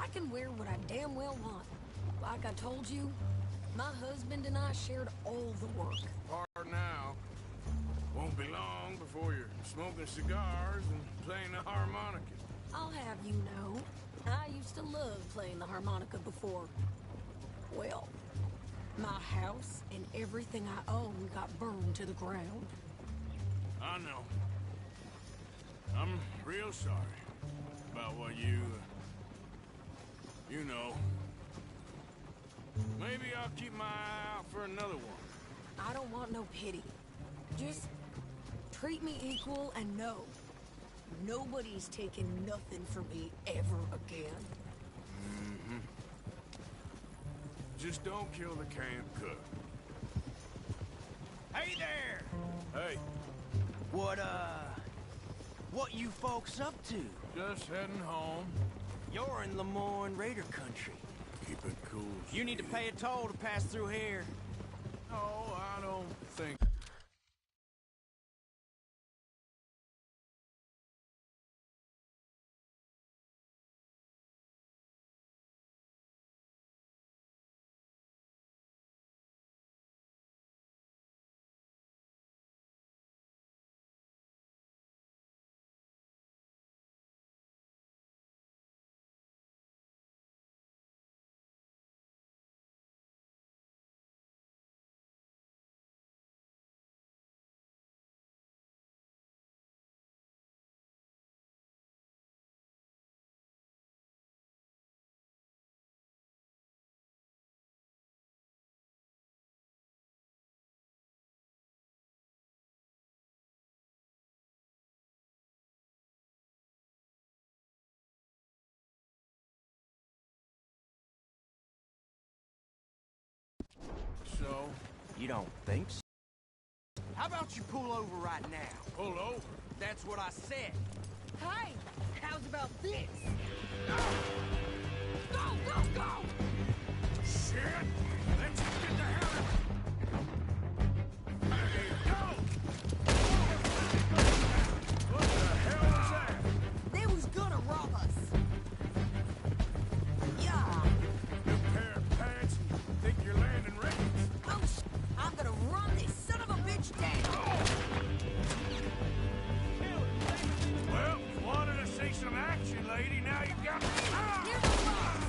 I can wear what I damn well want. Like I told you, my husband and I shared all the work. Hard now. Won't be long before you're smoking cigars and playing the harmonica. I'll have you know, I used to love playing the harmonica before. Well, my house and everything I own got burned to the ground. I know. I'm real sorry about what you know. Maybe I'll keep my eye out for another one. I don't want no pity. Just treat me equal and know nobody's taking nothing from me ever again. Mm-hmm. Just don't kill the camp cook. Hey there! Hey, What you folks up to? just heading home. You're in Lemoyne Raider country. Keep it cool. You need to pay a toll to pass through here. No, I don't think. So, You don't think so? How about you pull over right now? pull over. That's what I said. Hey, how's about this? Go, go, go! Shit! Let's get the hell out! Hey, go! What the hell was that? They was gonna rob us. Yeah. You pair of pants and think you're landing rings? Oh, I'm gonna run this son of a bitch down. Well, you wanted to see some action, lady. Now you got me. Here's the boss.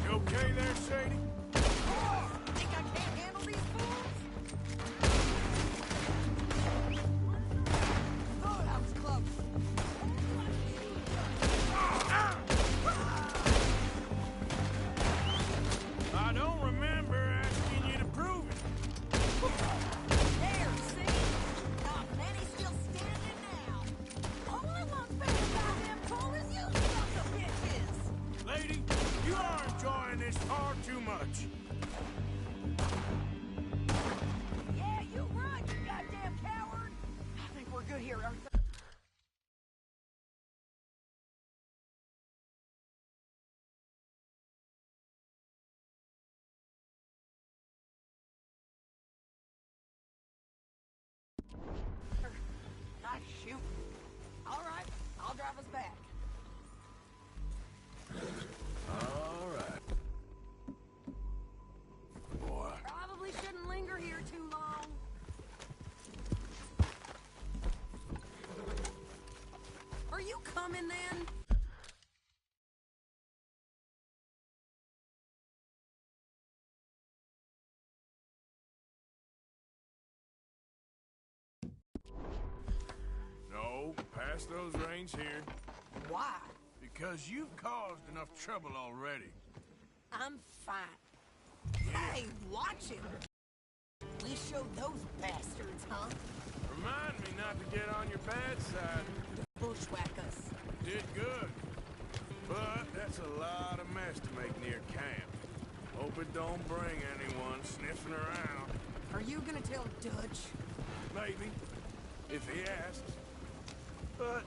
You okay there, Sadie? Think I can't handle these fools? Oh, that was close. I don't remember asking you to prove it. There, see? Not many still standing now. Only one fair goddamn toll is you, sons of bitches. Lady, you are enjoying this far too much. Yeah, you run, you goddamn coward. I think we're good here, Arthur. Nice shoot. All right, I'll drive us back. All right. Boy. Probably shouldn't linger here too long. Are you coming then? No, pass those reins here. Why? Because you've caused enough trouble already. I'm fine. Hey, watch him. We showed those bastards, huh? Remind me not to get on your bad side. Bushwhack us. Did good. But that's a lot of mess to make near camp. Hope it don't bring anyone sniffing around. Are you gonna tell Dutch? Maybe. If he asks. But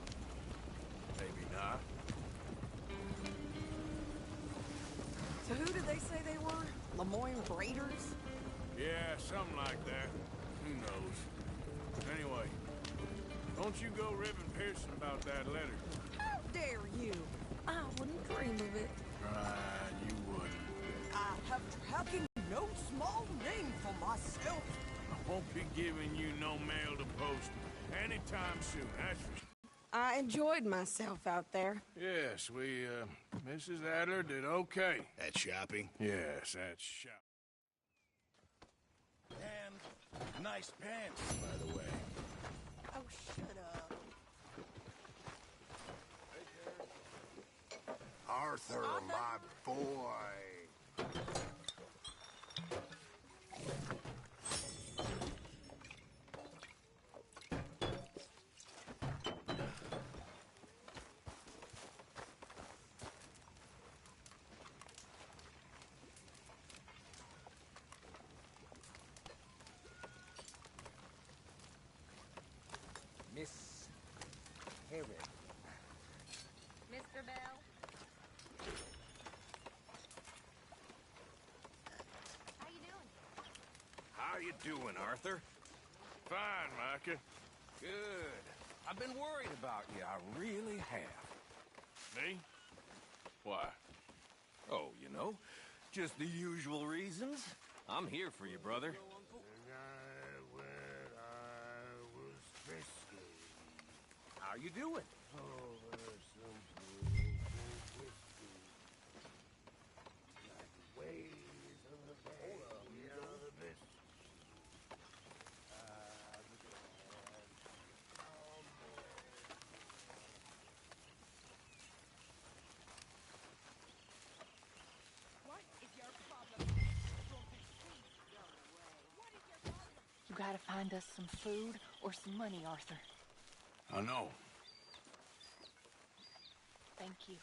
maybe not. So who did they say they were? Lemoyne Raiders? Yeah, something like that. Who knows? Anyway, Don't you go ribbing Pearson about that letter. How dare you? I wouldn't dream of it. You wouldn't. I have tracking no small name for myself. I won't be giving you no mail to post anytime soon, that's for sure. I enjoyed myself out there. Yes, Mrs. Adler did okay. At shopping? Yes, that's shop. And nice pants, by the way. Oh, shut up. Arthur, my boy. Miss Herod. Mr. Bell? How you doing? How you doing, Arthur? Fine, Micah. Good. I've been worried about you. I really have. Me? Why? Oh, you know, just the usual reasons. I'm here for you, brother. How you doing? You gotta find us some food or some money, Arthur. I know. Thank you.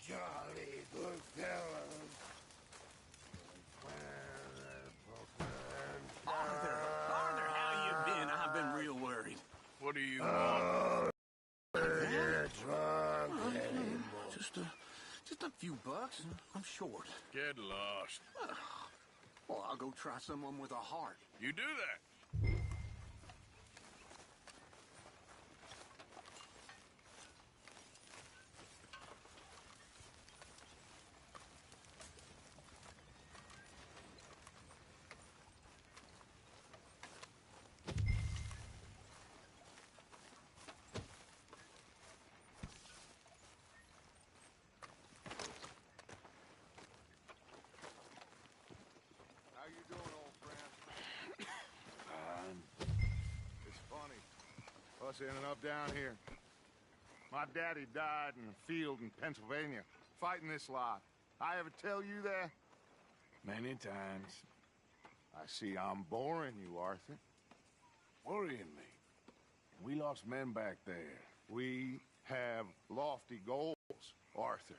Jolly good fellows. Arthur, how you been? I've been real worried. What do you want? Just a few bucks. I'm short. Get lost. Well, I'll go try someone with a heart. You do that. How you doing, old friend? It's funny. Us ending up down here. My daddy died in a field in Pennsylvania, fighting this lot. I ever tell you that? Many times. I see I'm boring you, Arthur. Worrying me. We lost men back there. We have lofty goals, Arthur.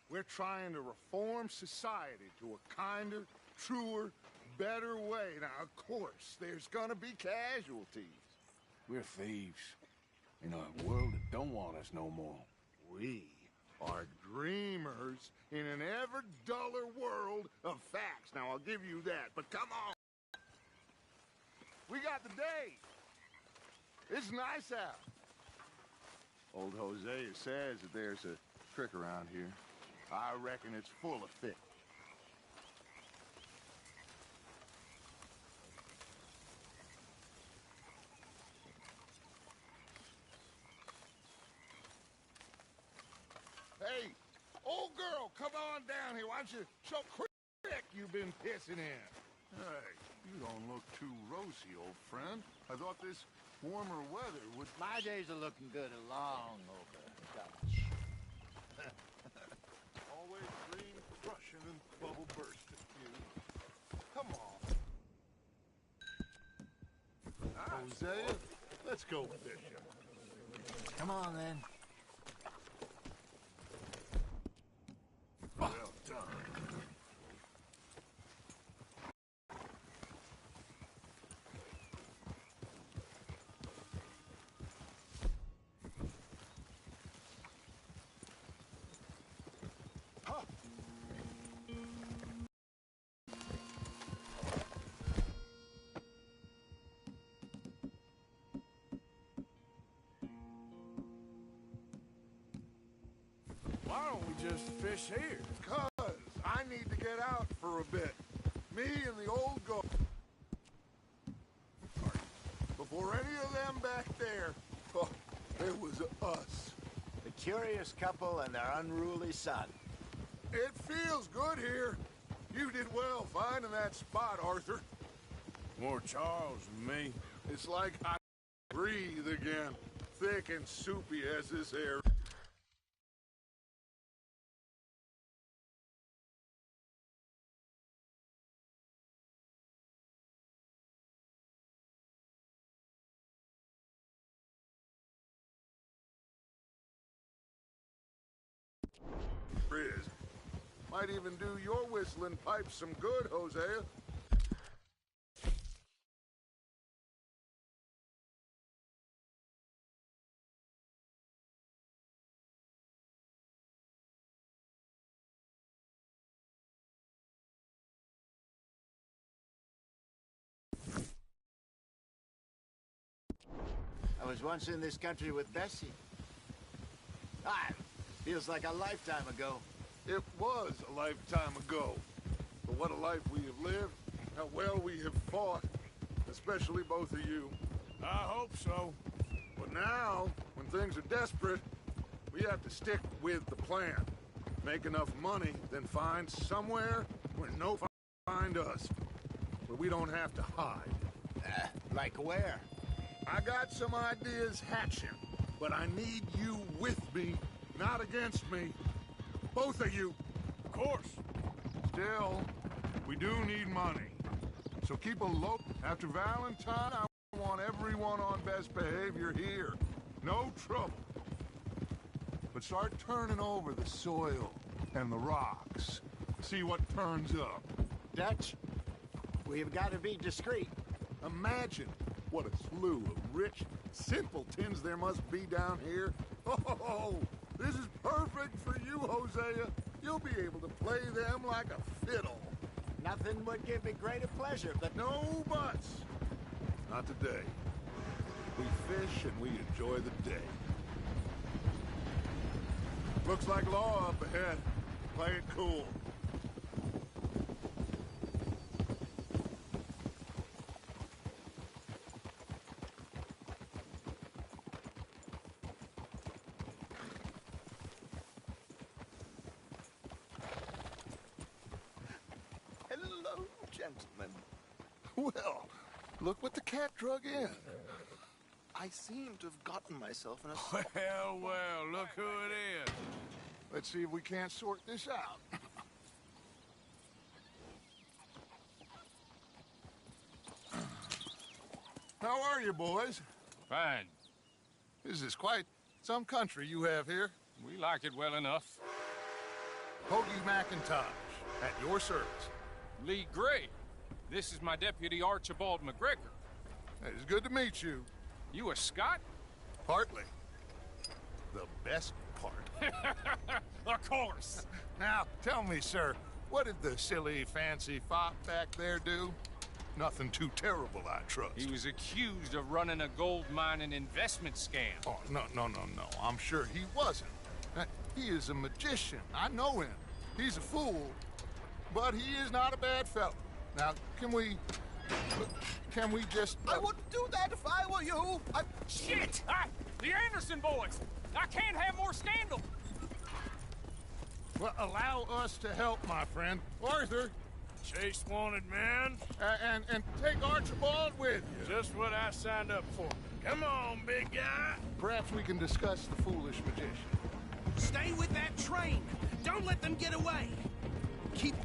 We're trying to reform society to a kinder, truer, better way. Now, of course, there's gonna be casualties. We're thieves. In a world that don't want us no more. We are dreamers in an ever duller world of facts. Now, I'll give you that, but come on. We got the day. It's nice out. Old Hosea says that there's a trick around here. I reckon it's full of fish. Hey, old girl, come on down here. Why don't you show crick you've been pissing in? Hey, you don't look too rosy, old friend. I thought this warmer weather would... My days are looking good along over Dutch. Always green, crushing, and bubble bursting. Hosea. Let's go fishing. Come on, then. Well done. Why don't we just fish here? Cuz I need to get out for a bit. Me and the old goat. Before any of them back there, oh, it was us. The curious couple and their unruly son. It feels good here. You did well finding that spot, Arthur. More Charles than me. It's like I breathe again. Thick and soupy as this air. Is. Might even do your whistling pipes some good, Hosea. I was once in this country with Bessie. Feels like a lifetime ago. It was a lifetime ago. But what a life we have lived, how well we have fought, especially both of you. I hope so. But now, when things are desperate, we have to stick with the plan. Make enough money, then find somewhere where no find us. Where we don't have to hide. Like where? I got some ideas hatching, but I need you with me, not against me. Both of you. Of course. Still, we do need money. So keep a low. After Valentine, I want everyone on best behavior here. No trouble. But start turning over the soil and the rocks. See what turns up. Dutch, we've got to be discreet. Imagine what a slew of rich simpletons there must be down here. Oh, this is perfect for you, Hosea. You'll be able to play them like a fiddle. Nothing would give me greater pleasure, but No buts. Not today. We fish and we enjoy the day. Looks like law up ahead. Play it cool. Hello, gentlemen. Well, look what the cat drug in. I seem to have gotten myself in a... Well, look who it is. Let's see if we can't sort this out. How are you, boys? Fine. This is quite some country you have here. We like it well enough. Hoagie McIntosh, at your service. Lee Gray. This is my deputy Archibald McGregor. It's good to meet you. You a Scot? Partly. The best part. Of course. Now, tell me, sir, what did the silly, fancy fop back there do? Nothing too terrible, I trust. He was accused of running a gold mining investment scam. Oh, no. I'm sure he wasn't. He is a magician. I know him. He's a fool, but he is not a bad fellow. Now, can we just... I wouldn't do that if I were you. Shit! The Anderson boys! I can't have more scandal! Well, allow us to help, my friend. Arthur, Chase wanted man. and take Archibald with you. Just what I signed up for. Come on, big guy. Perhaps we can discuss the foolish magician. Stay with that train. Don't let them get away. Keep...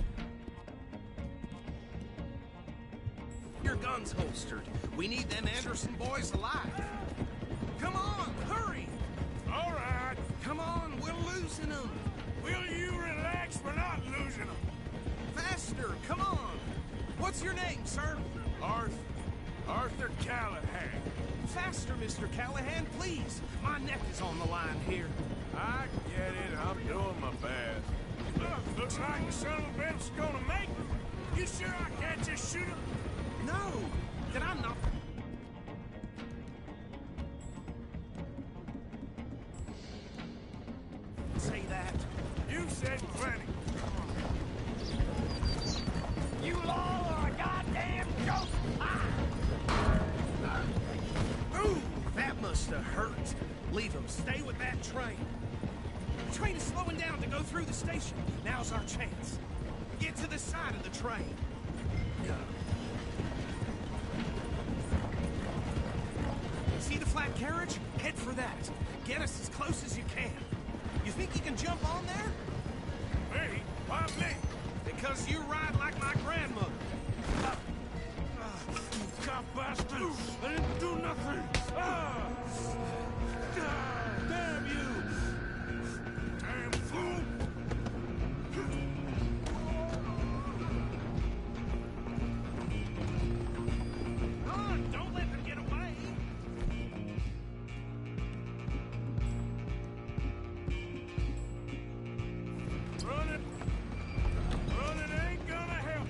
your guns holstered. We need them Anderson boys alive. Come on, hurry! All right. Come on, we're losing them. Will you relax? We're not losing them. Faster, come on. What's your name, sir? Arthur Callahan. Faster, Mr. Callahan, please. My neck is on the line here. I get it. I'm doing my best. Look, looks like the son of a bitch is gonna make it. You sure I can't just shoot him? No, did I not? Say that. You said plenty. You all are a goddamn joke! Ooh, that must have hurt. Leave him. Stay with that train. The train is slowing down to go through the station. Now's our chance. Get to the side of the train. See the flat carriage? Head for that. Get us as close as you can. You think you can jump on there? Me? Why me? Because you ride like my grandmother. You cop bastards! I didn't do nothing! Ah! Damn you! Damn fool! Run! Don't let them get away! Running ain't gonna help.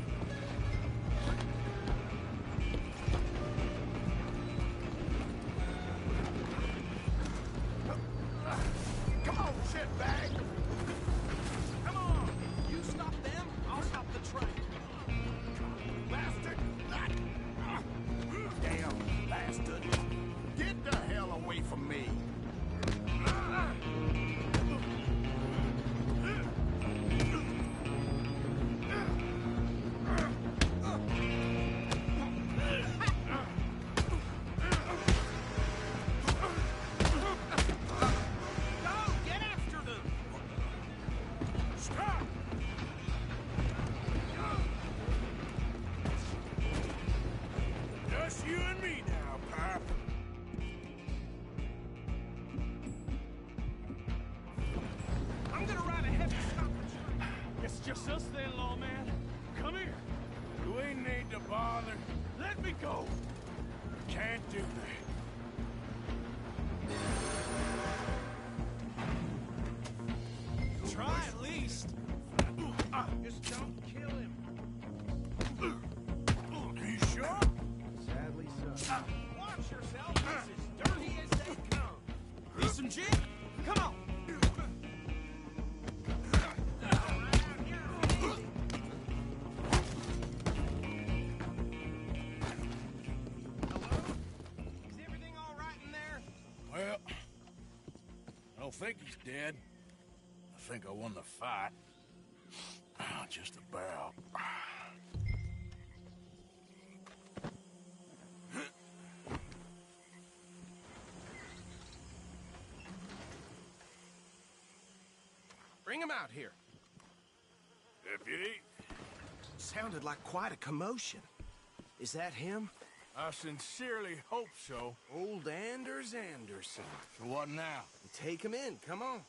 Come on, shitbag! Come on! You stop them, I'll stop the train. Bastard! Damn bastard! Get the hell away from me! Go! Get after them! Stop! Just you and me now, Pop. I'm gonna ride ahead and stop the train. It's just us then, lawman. Come here. Do we need to bother? Let me go. Can't do that. Try at least. Just don't kill him. You sure? Sadly so. Watch yourself. This is dirty as they come. Need some gin? Come on. Hello? Is everything all right in there? Well, I don't think he's dead. I think I won the fight. Just about. Bring him out here. Deputy, Sounded like quite a commotion. Is that him? I sincerely hope so. Old Anders Anderson. So what now? Take him in, come on.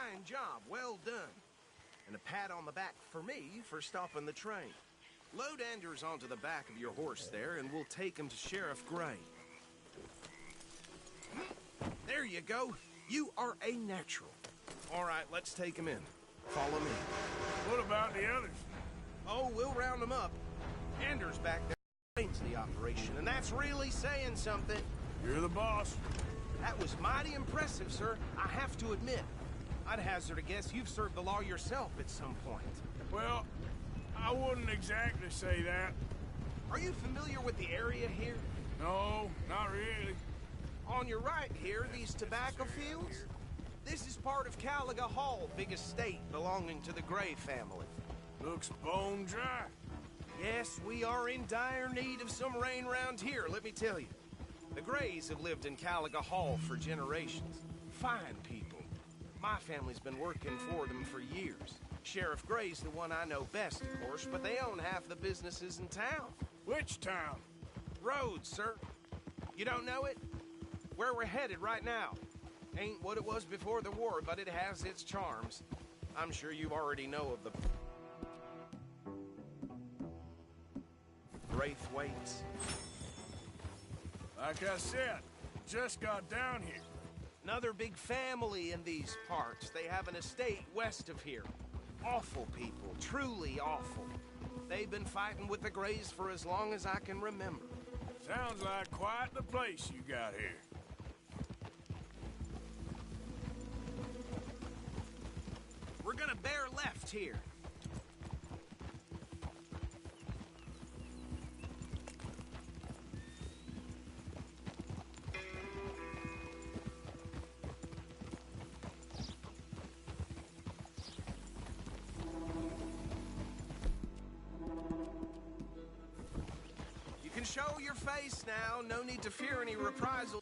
Fine job, well done. And a pat on the back for me for stopping the train. Load Anders onto the back of your horse there, and we'll take him to Sheriff Gray. There you go. You are a natural. All right, let's take him in. Follow me. What about the others? Oh, we'll round them up. Anders back there explains the operation, and that's really saying something. You're the boss. That was mighty impressive, sir. I have to admit. I'd hazard a guess you've served the law yourself at some point. Well, I wouldn't exactly say that. Are you familiar with the area here? No, not really. On your right here, these tobacco fields? This is part of Caliga Hall, big estate belonging to the Gray family. Looks bone dry. Yes, we are in dire need of some rain round here, let me tell you. The Grays have lived in Caliga Hall for generations. Fine people. My family's been working for them for years. Sheriff Gray's the one I know best, of course, but they own half the businesses in town. Which town? Rhodes, sir. You don't know it? Where we're headed right now. Ain't what it was before the war, but it has its charms. I'm sure you already know of the Braithwaites. Like I said, just got down here. Another big family in these parts. They have an estate west of here. Awful people, truly awful. They've been fighting with the Grays for as long as I can remember. Sounds like quite the place you got here. We're gonna bear left here. You can show your face now. No need to fear any reprisal.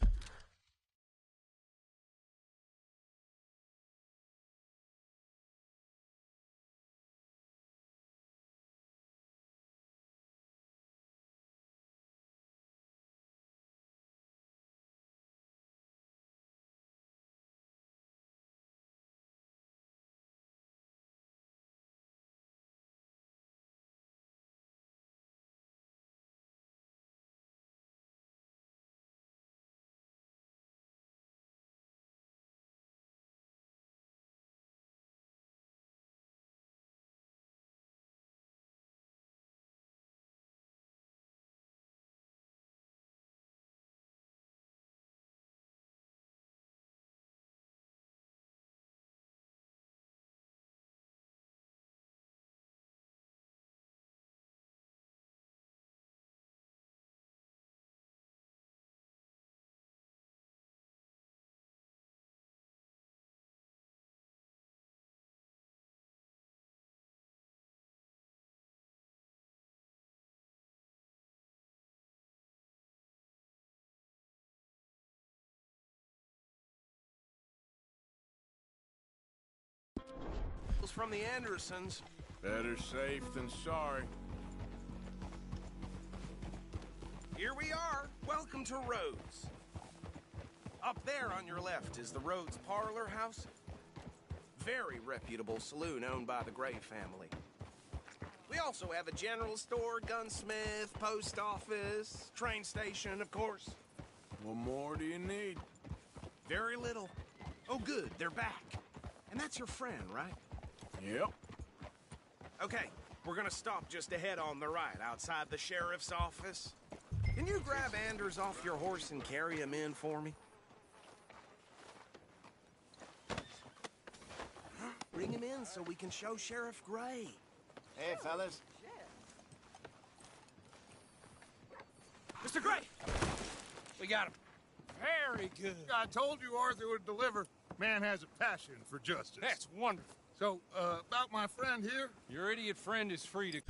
From the Andersons. Better safe than sorry. Here we are. Welcome to Rhodes. Up there on your left is the Rhodes Parlor House. Very reputable saloon owned by the Gray family. We also have a general store, gunsmith, post office, train station, of course. What more do you need? Very little. Oh, good, they're back. And that's your friend, right? Yep. Okay, we're gonna stop just ahead on the right, outside the sheriff's office. Can you grab Anders off your horse and carry him in for me? Bring him in so we can show Sheriff Gray. Hey, fellas. Mr. Gray! We got him. Very good. I told you Arthur would deliver. Man has a passion for justice. That's wonderful. So, about my friend here? Your idiot friend is free to...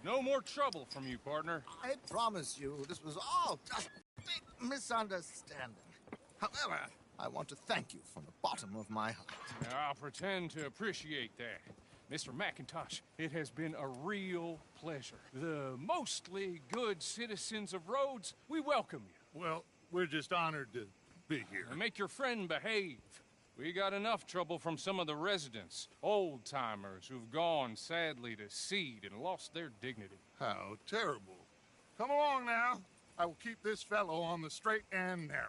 No more trouble from you, partner. I promise you, this was all just a big misunderstanding. However, I want to thank you from the bottom of my heart. I'll pretend to appreciate that. Mr. McIntosh, it has been a real pleasure. The mostly good citizens of Rhodes, we welcome you. Well, we're just honored to be here. And make your friend behave. We got enough trouble from some of the residents, old-timers who've gone, sadly, to seed and lost their dignity. How terrible. Come along now. I will keep this fellow on the straight and narrow.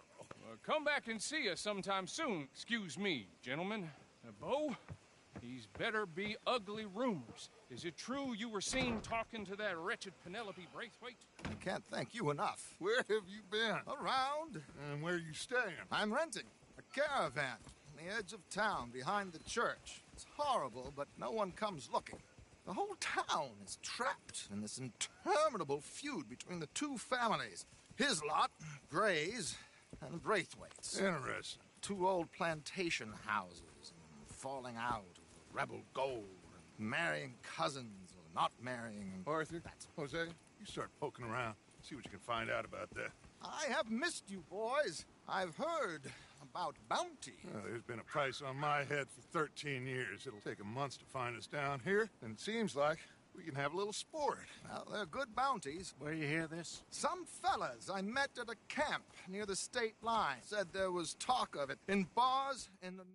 Come back and see us sometime soon. Excuse me, gentlemen. Bo, these better be ugly rumors. Is it true you were seen talking to that wretched Penelope Braithwaite? I can't thank you enough. Where have you been? Around. And where are you staying? I'm renting a caravan on the edge of town behind the church. It's horrible, but no one comes looking. The whole town is trapped in this interminable feud between the two families. His lot, Gray's, and Braithwaite's. Interesting. Two old plantation houses, and falling out of rebel gold, and marrying cousins or not marrying. Arthur, Jose, you start poking around. See what you can find out about that. I have missed you, boys. I've heard about bounty. Well, there's been a price on my head for 13 years. It'll take 'em months to find us down here, and it seems like we can have a little sport. Well, they're good bounties. Where you hear this? Some fellas I met at a camp near the state line said there was talk of it in bars in the...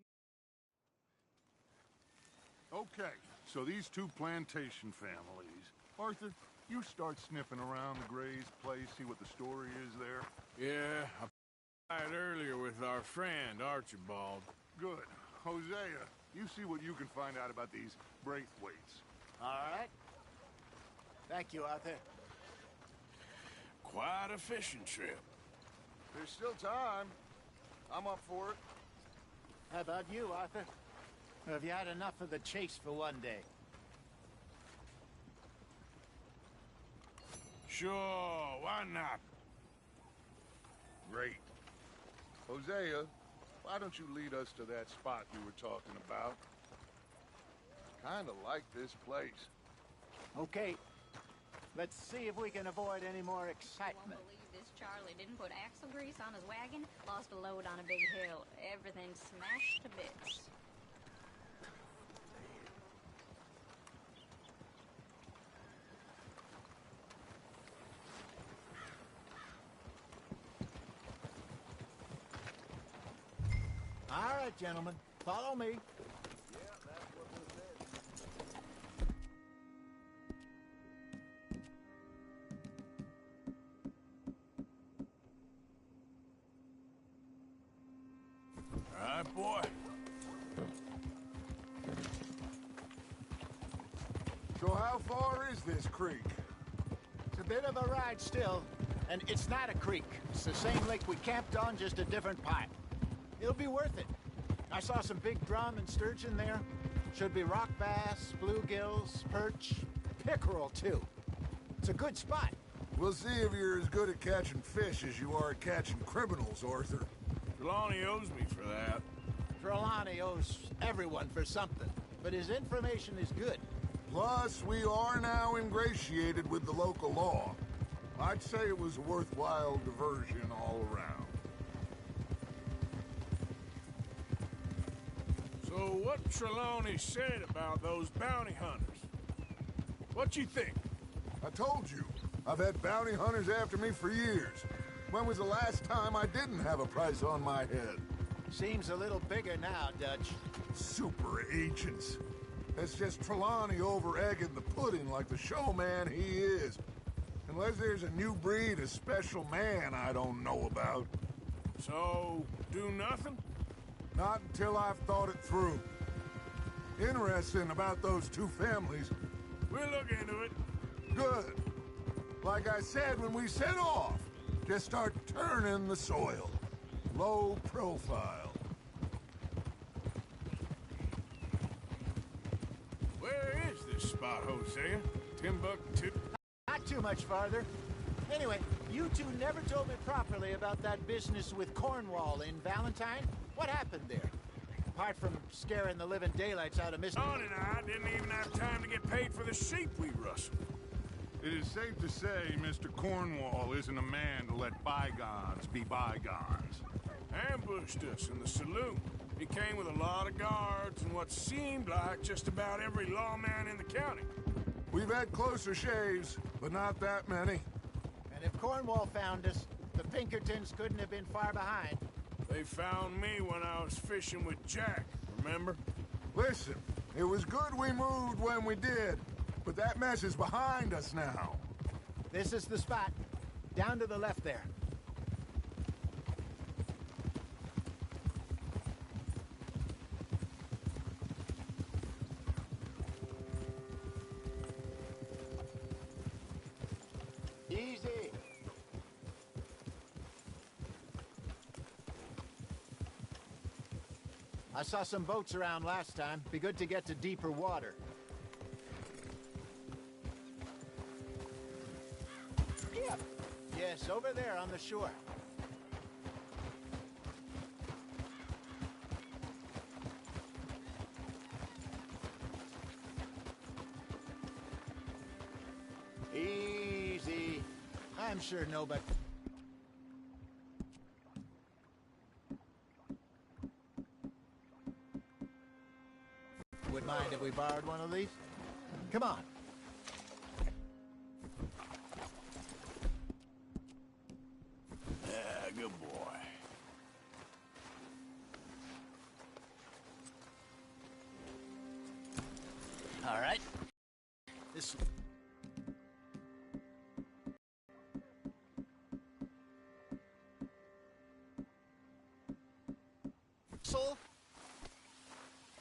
Okay, so these two plantation families. Arthur, you start sniffing around the Gray's place, see what the story is there. Yeah, I tried earlier with our friend, Archibald. Good. Hosea, you see what you can find out about these Braithwaites. All right. Thank you, Arthur. Quite a fishing trip. There's still time. I'm up for it. How about you, Arthur? Or have you had enough of the chase for one day? Sure, why not? Great. Hosea, why don't you lead us to that spot you were talking about? Kinda like this place. Okay. Let's see if we can avoid any more Won't excitement. believe this Charlie didn't put axle grease on his wagon, lost a load on a big hill. Everything's smashed to bits. All right, gentlemen. Follow me. All right, boy. So how far is this creek? It's a bit of a ride still, and it's not a creek. It's the same lake we camped on, just a different part. It'll be worth it. I saw some big drum and sturgeon there. Should be rock bass, bluegills, perch, pickerel, too. It's a good spot. We'll see if you're as good at catching fish as you are at catching criminals, Arthur. Trelawney owes me for that. Trelawney owes everyone for something, but his information is good. Plus, we are now ingratiated with the local law. I'd say it was a worthwhile diversion all around. So what Trelawney said about those bounty hunters? What you think? I told you, I've had bounty hunters after me for years. When was the last time I didn't have a price on my head? Seems a little bigger now, Dutch. Super agents. That's just Trelawney over-egging the pudding like the showman he is. Unless there's a new breed of special man I don't know about. So, do nothing? Not until I've thought it through. Interesting about those two families. We'll look into it. Good. Like I said when we set off, just start turning the soil. Low profile. Where is this spot, Hosea? Timbuktu? Not too much farther. Anyway, you two never told me properly about that business with Cornwall in Valentine. What happened there? Apart from scaring the living daylights out of Mr. Dawn and I didn't even have time to get paid for the sheep we rustled. It is safe to say Mr. Cornwall isn't a man to let bygones be bygones. Ambushed us in the saloon. He came with a lot of guards and what seemed like just about every lawman in the county. We've had closer shaves, but not that many. And if Cornwall found us, the Pinkertons couldn't have been far behind. They found me when I was fishing with Jack, remember? Listen, it was good we moved when we did, but that mess is behind us now. This is the spot. Down to the left there. Easy. I saw some boats around last time. Be good to get to deeper water. Yep. Yes, over there on the shore. Easy. I'm sure nobody... would mind if we borrowed one of these? Come on. Yeah, good boy. All right. This... So?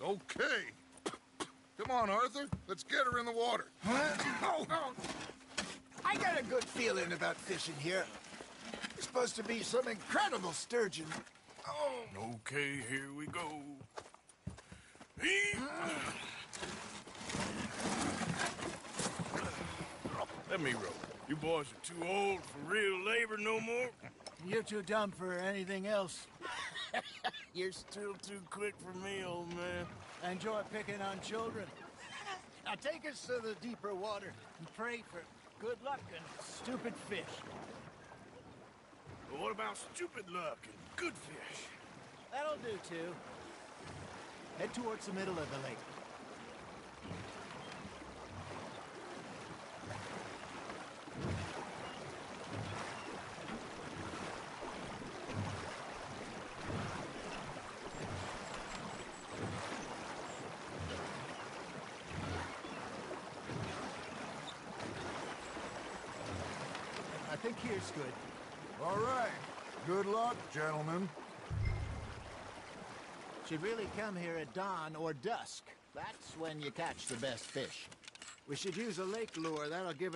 Okay. Come on, Arthur. Let's get her in the water. Oh. I got a good feeling about fishing here. It's supposed to be some incredible sturgeon. Oh. Okay, here we go. Let me row. You boys are too old for real labor no more. You're too dumb for anything else. You're still too quick for me, old man. I enjoy picking on children. Now take us to the deeper water and pray for good luck and stupid fish. But what about stupid luck and good fish? That'll do, too. Head towards the middle of the lake. I think here's good. All right. Good luck, gentlemen. Should really come here at dawn or dusk. That's when you catch the best fish. We should use a lake lure. That'll give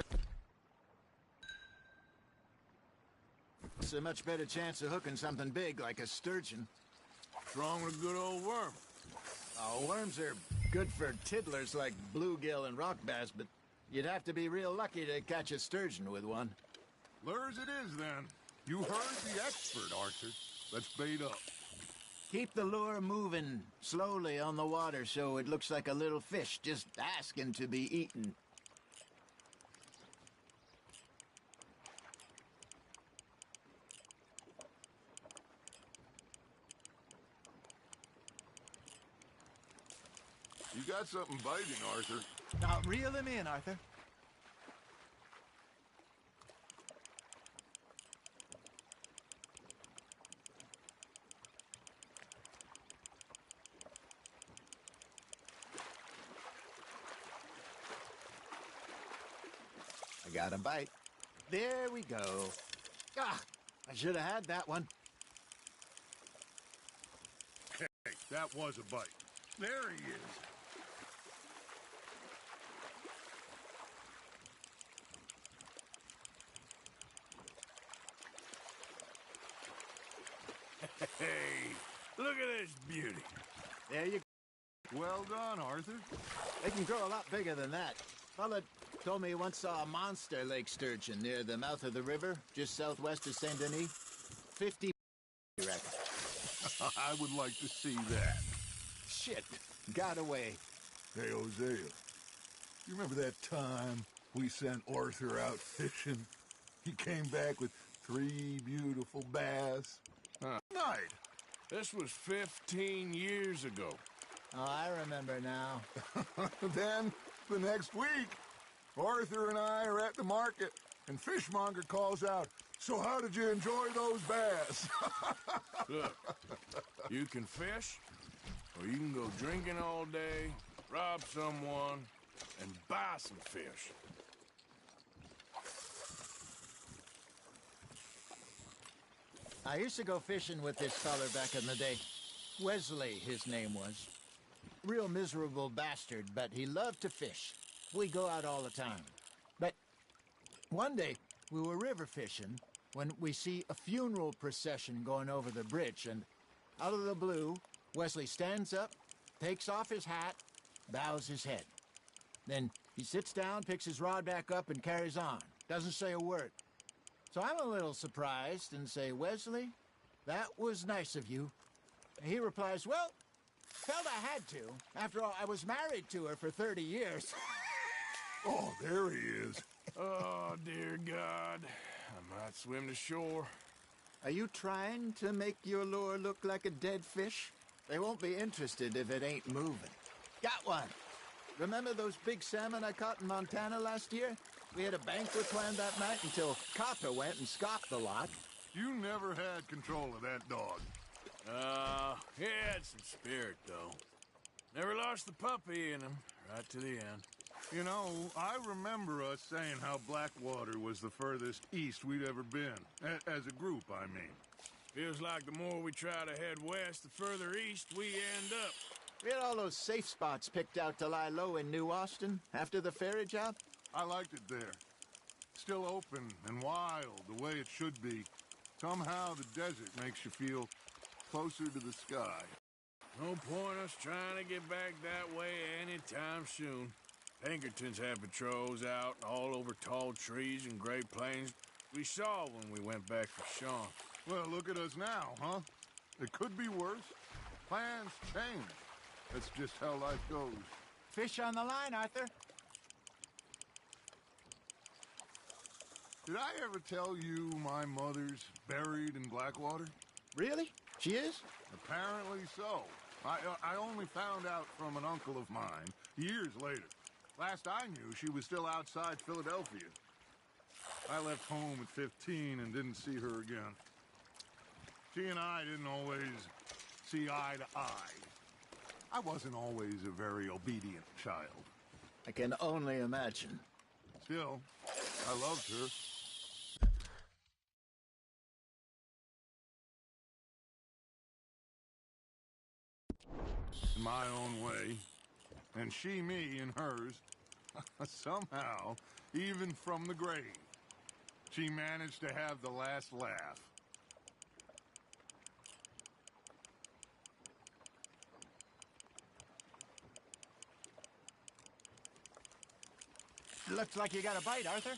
us a much better chance of hooking something big like a sturgeon. What's wrong with a good old worm? Oh, worms are good for tiddlers like bluegill and rock bass, but you'd have to be real lucky to catch a sturgeon with one. Lures it is, then. You heard the expert, Arthur. Let's bait up. Keep the lure moving slowly on the water so it looks like a little fish just asking to be eaten. You got something biting, Arthur. Now, reel him in, Arthur. I got a bite. There we go. Ah, I should have had that one. Hey, that was a bite. There he is. Hey, look at this beauty. There you go. Well done, Arthur. They can grow a lot bigger than that. Fella told me he once saw a monster lake sturgeon near the mouth of the river, just southwest of Saint Denis. 50, you reckon. I would like to see that. Shit, got away. Hey, Hosea. You remember that time we sent Arthur out fishing. He came back with 3 beautiful bass. Night. This was 15 years ago. Oh, I remember now. Then, the next week, Arthur and I are at the market, and Fishmonger calls out, "So how did you enjoy those bass?" Look, you can fish, or you can go drinking all day, rob someone, and buy some fish. I used to go fishing with this feller back in the day. Wesley, his name was. Real miserable bastard, but he loved to fish. We go out all the time. But one day, we were river fishing when we see a funeral procession going over the bridge, and out of the blue, Wesley stands up, takes off his hat, bows his head. Then he sits down, picks his rod back up, and carries on. Doesn't say a word. So I'm a little surprised and say, "Wesley, that was nice of you." And he replies, "Well, felt I had to. After all, I was married to her for 30 years. Oh, there he is. Oh, dear God. I might swim to shore. Are you trying to make your lure look like a dead fish? They won't be interested if it ain't moving. Got one. Remember those big salmon I caught in Montana last year? We had a banquet planned that night until Copper went and scoffed the lot. You never had control of that dog. He had some spirit, though. Never lost the puppy in him, right to the end. You know, I remember us saying how Blackwater was the furthest east we'd ever been. As a group, I mean. Feels like the more we try to head west, the further east we end up. We had all those safe spots picked out to lie low in New Austin after the ferry job. I liked it there. Still open and wild, the way it should be. Somehow the desert makes you feel closer to the sky. No point us trying to get back that way anytime soon. Pinkertons had patrols out all over tall trees and Great Plains. We saw when we went back for Sean. Well, look at us now, huh? It could be worse. Plans change. That's just how life goes. Fish on the line, Arthur. Did I ever tell you my mother's buried in Blackwater? Really? She is? Apparently so. I only found out from an uncle of mine years later. Last I knew, she was still outside Philadelphia. I left home at 15 and didn't see her again. She and I didn't always see eye to eye. I wasn't always a very obedient child. I can only imagine. Still, I loved her. In my own way, and she me in hers. Somehow, even from the grave, she managed to have the last laugh. Looks like you got a bite, Arthur.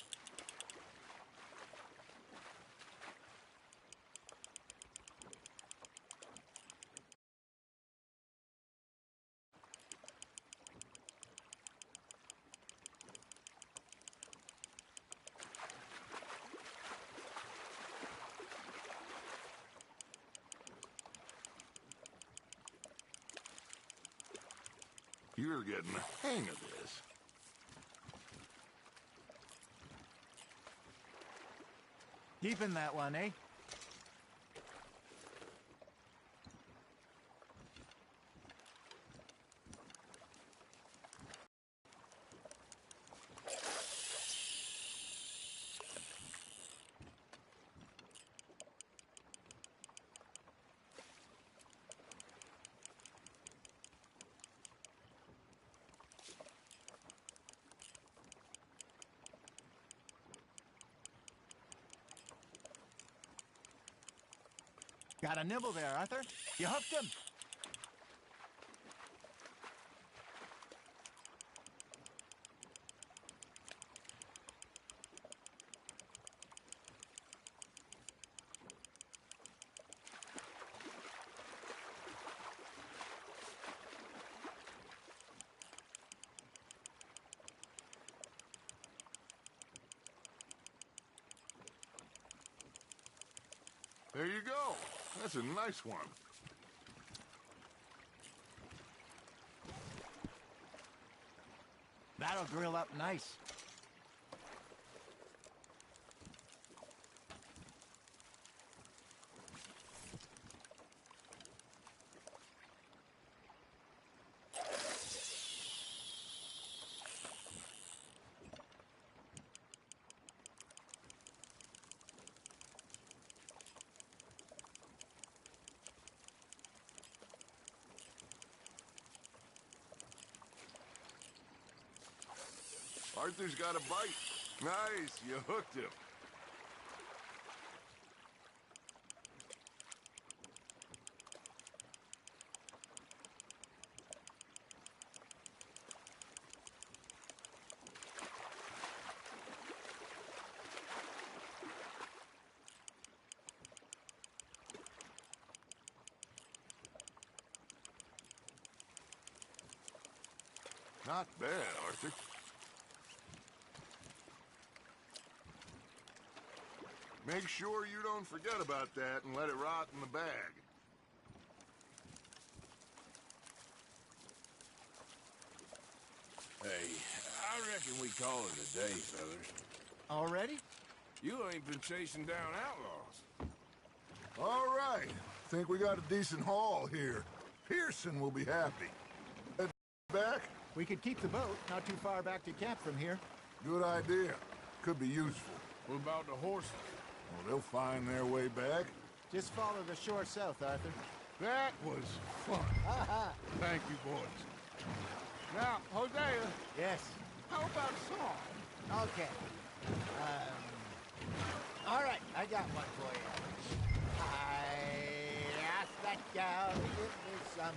You're getting the hang of this. Keeping that one, eh? Got a nibble there, Arthur. You hooked him. There you go. That's a nice one. That'll grill up nice. Arthur's got a bite. Nice, you hooked him. Not bad, Arthur. Make sure you don't forget about that and let it rot in the bag. Hey, I reckon we call it a day, fellas. Already? You ain't been chasing down outlaws. All right. Think we got a decent haul here. Pearson will be happy. Head back? We could keep the boat not too far back to camp from here. Good idea. Could be useful. What about the horses? Well, they'll find their way back. Just follow the shore south, Arthur. That was fun. Thank you, boys. Now, Hosea. Yes. How about a song? Okay. All right, I got one for you. I asked that gal to give me some.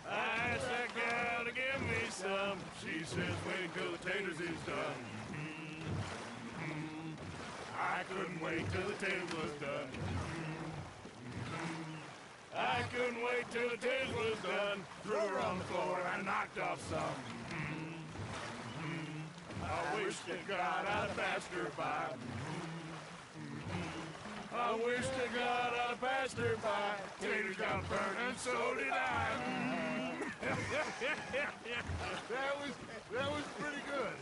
I asked that gal to give me some. She says wait till the taters is done. I couldn't wait till the taters was done. I couldn't wait till the taters was done. Threw her on the floor and I knocked off some. I wish to God I'd passed her by. I wish to God I'd passed her by. Taters got burned and so did I. That was pretty good.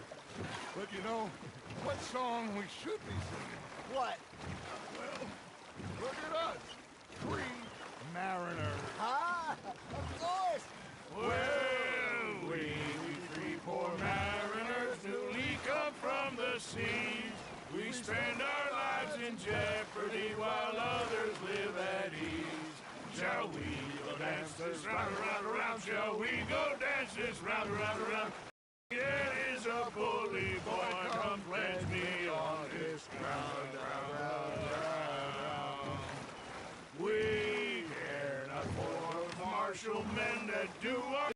But you know, what song we should be singing? What? Well, look at us. 3 mariners. Ah, of course. Well, we 3 poor mariners newly come from the seas. We spend our lives in jeopardy while others live at ease. Shall we go dance this round, round, round? Shall we go dance this round, round, round? It is a bully boy, come pledge me on this ground, ground. We care not for the martial men that do our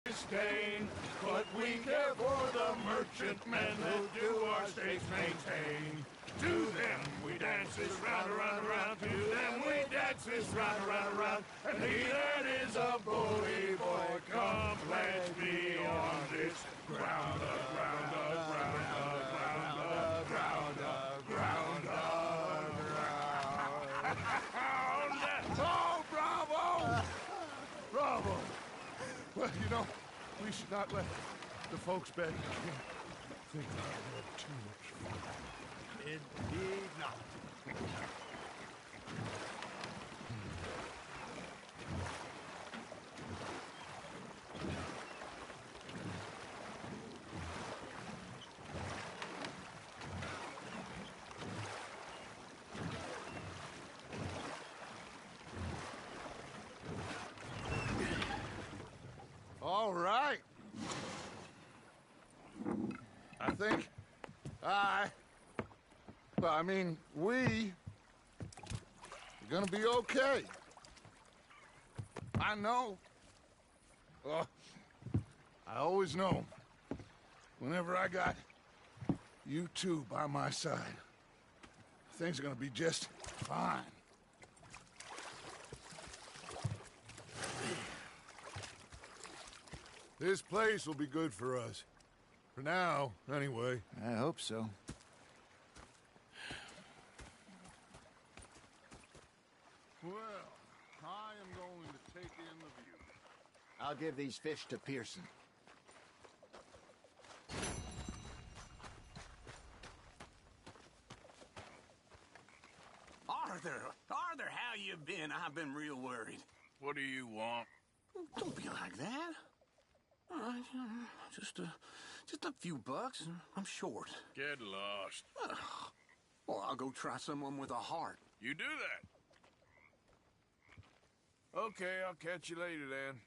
disdain, but we care for the merchant men that do our states maintain. To them we dance this round, around, around. To them we dance this round, around, around. And he that is a bully boy, come pledge me on this ground, ground, ground, ground, ground, ground, ground. Oh, bravo! Bravo! Well, you know, we should not let the folks back here think that we had too much fun. Indeed not. All right. I think we are gonna be okay. I know. Oh, I always know. Whenever I got you two by my side, things are gonna be just fine. This place will be good for us. For now, anyway. I hope so. I'll give these fish to Pearson. Arthur, how you been? I've been real worried. What do you want? Don't be like that. All right, just a few bucks, and I'm short. Get lost. Well, I'll go try someone with a heart. You do that. Okay, I'll catch you later then.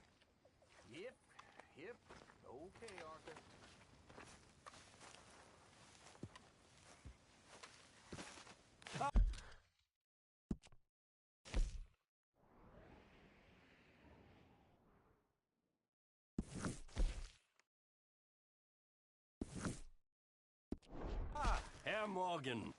Yep. Okay, Arthur. Herr Morgan.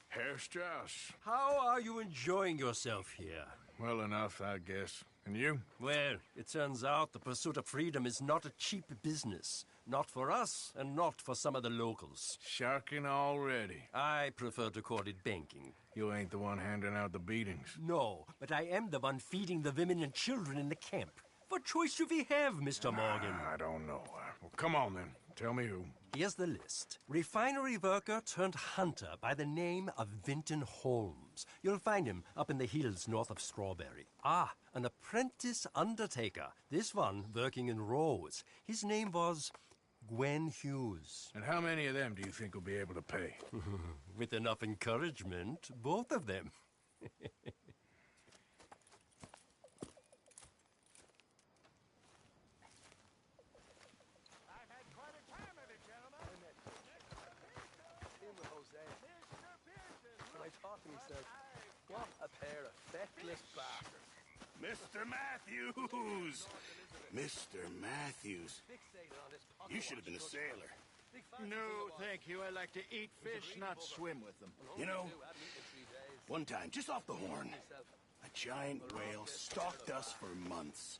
Herr Strauss. How are you enjoying yourself here? Well enough, I guess. And you? Well, it turns out the pursuit of freedom is not a cheap business. Not for us, and not for some of the locals. Sharking already. I prefer to call it banking. You ain't the one handing out the beatings. No, but I am the one feeding the women and children in the camp. What choice do we have, Mr. Morgan? I don't know. Well, come on then. Tell me who. Here's the list. Refinery worker turned hunter by the name of Vinton Holmes. You'll find him up in the hills north of Strawberry. An apprentice undertaker. This one working in Rose. His name was Gwen Hughes. And how many of them do you think will be able to pay? With enough encouragement, both of them. What a pair of feckless bastards. Mr. Matthews! Mr. Matthews. You should have been a sailor. No, thank you. I like to eat fish, not swim with them. You know, one time, just off the Horn, a giant whale stalked us for months.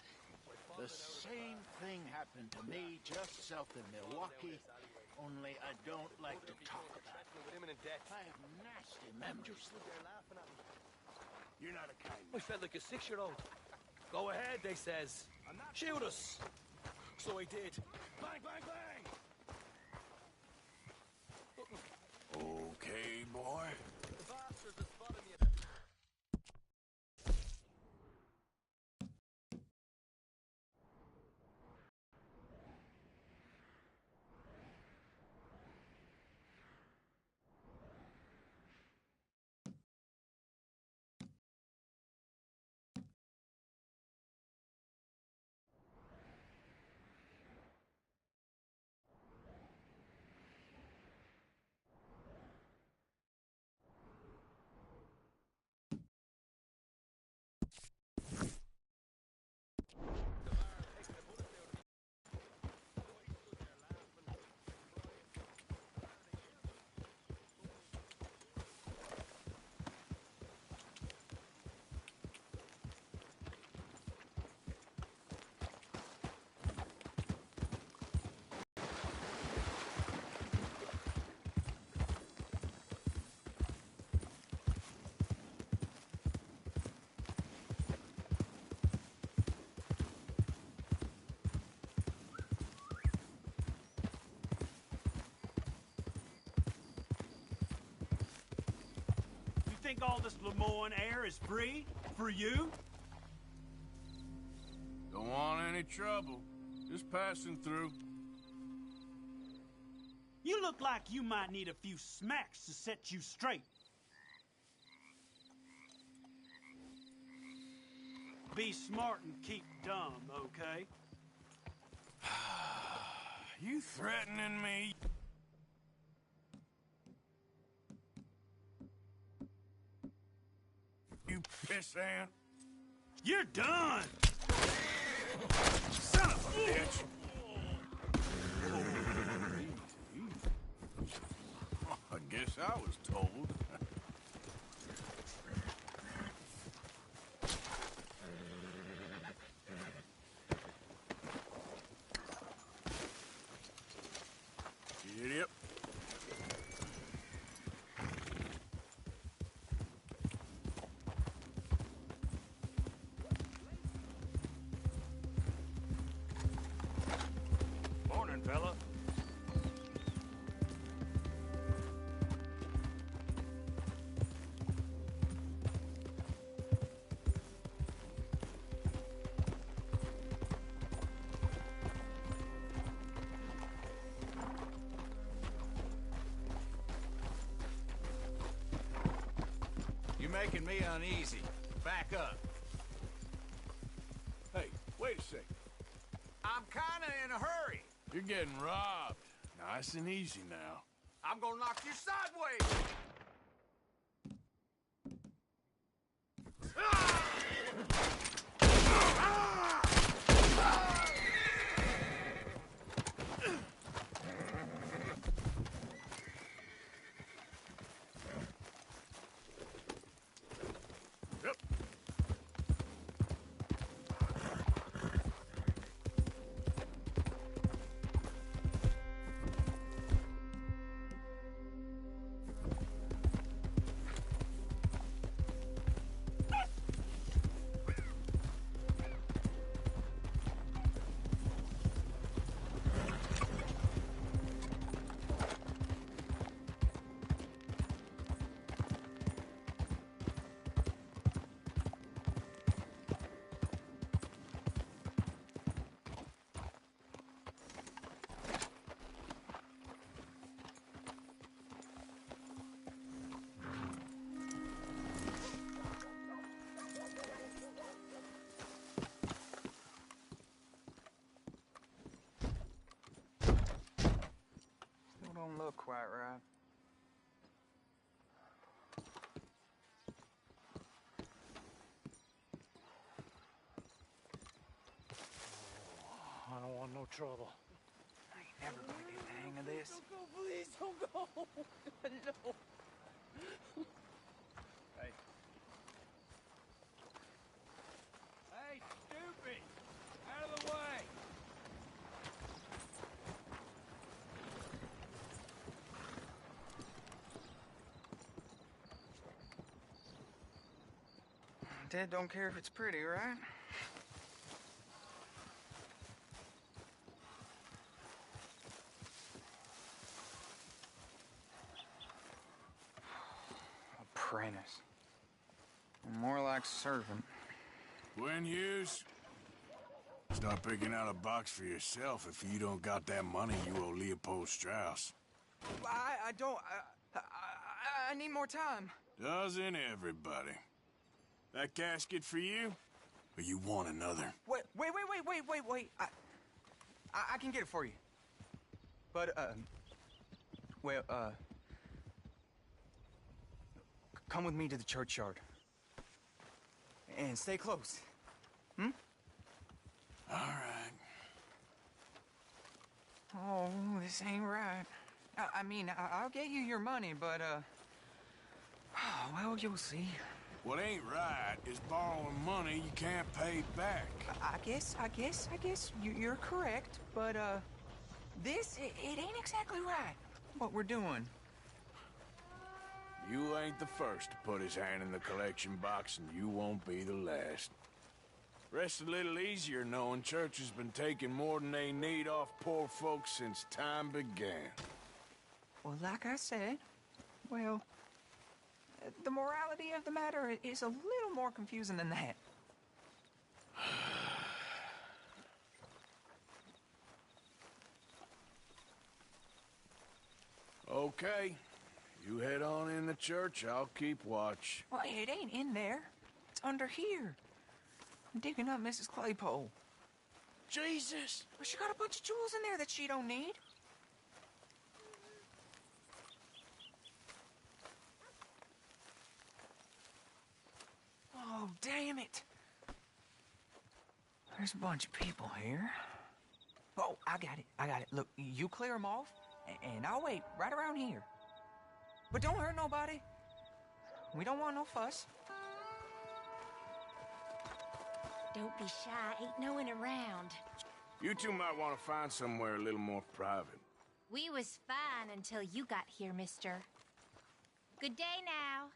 The same thing happened to me just south of Milwaukee, only I don't like to talk about it. I have nasty memories. You're not a kind I felt like a 6-year-old. Go ahead, they says. Shoot us. So I did. Bang, bang, bang! Okay, boy. The bastards that spotted me. Think all this Lemoyne air is free for you? Don't want any trouble. Just passing through. You look like you might need a few smacks to set you straight. Be smart and keep dumb, okay? You threatening me? You pissant! You're done! Son of a bitch! I guess I was told. Idiot. making me uneasy. Back up. Hey, wait a second. I'm kinda in a hurry. You're getting robbed. Nice and easy now. I'm gonna knock you sideways. Don't look quite right. I don't want no trouble. I ain't never gonna get the hang of this. Don't go, please, don't go. No. Hey. Hey, stupid! Out of the way! Dad don't care if it's pretty, right? Apprentice. More like servant. Gwen Hughes, start picking out a box for yourself if you don't got that money you owe Leopold Strauss. I don't... I need more time. Doesn't everybody? That casket for you? Or you want another? Wait. I can get it for you. But, come with me to the churchyard. And stay close. Hmm? All right. Oh, this ain't right. I mean, I'll get you your money, but, well, you'll see. What ain't right is borrowing money you can't pay back. I guess you're correct, but, this, it ain't exactly right, what we're doing. You ain't the first to put his hand in the collection box, and you won't be the last. Rest a little easier knowing church has been taking more than they need off poor folks since time began. Well, like I said, well, the morality of the matter is a little more confusing than that. Okay. You head on in the church, I'll keep watch. Well, it ain't in there. It's under here. I'm digging up Mrs. Claypole. Jesus! Well, she got a bunch of jewels in there that she don't need. Oh, damn it. There's a bunch of people here. Oh, I got it. Look, you clear them off, and I'll wait right around here. But don't hurt nobody. We don't want no fuss. Don't be shy. Ain't no one around. You two might want to find somewhere a little more private. We was fine until you got here, mister. Good day now.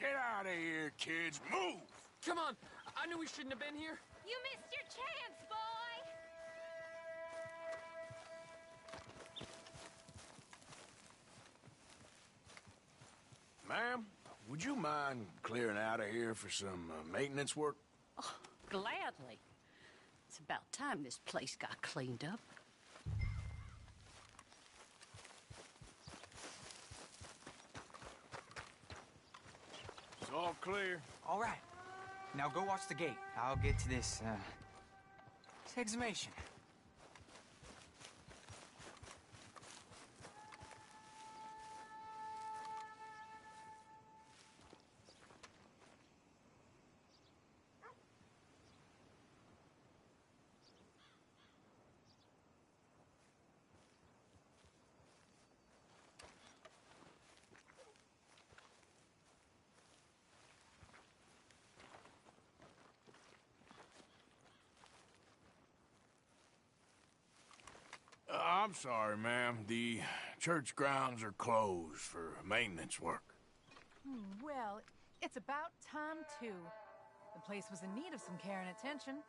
Get out of here, kids. Move! Come on. I knew we shouldn't have been here. You missed your chance, boy. Ma'am, would you mind clearing out of here for some maintenance work? Oh, gladly. It's about time this place got cleaned up. It's all clear. All right. Now go watch the gate. I'll get to this exhumation. I'm sorry, ma'am. The church grounds are closed for maintenance work. Well, it's about time, too. The place was in need of some care and attention.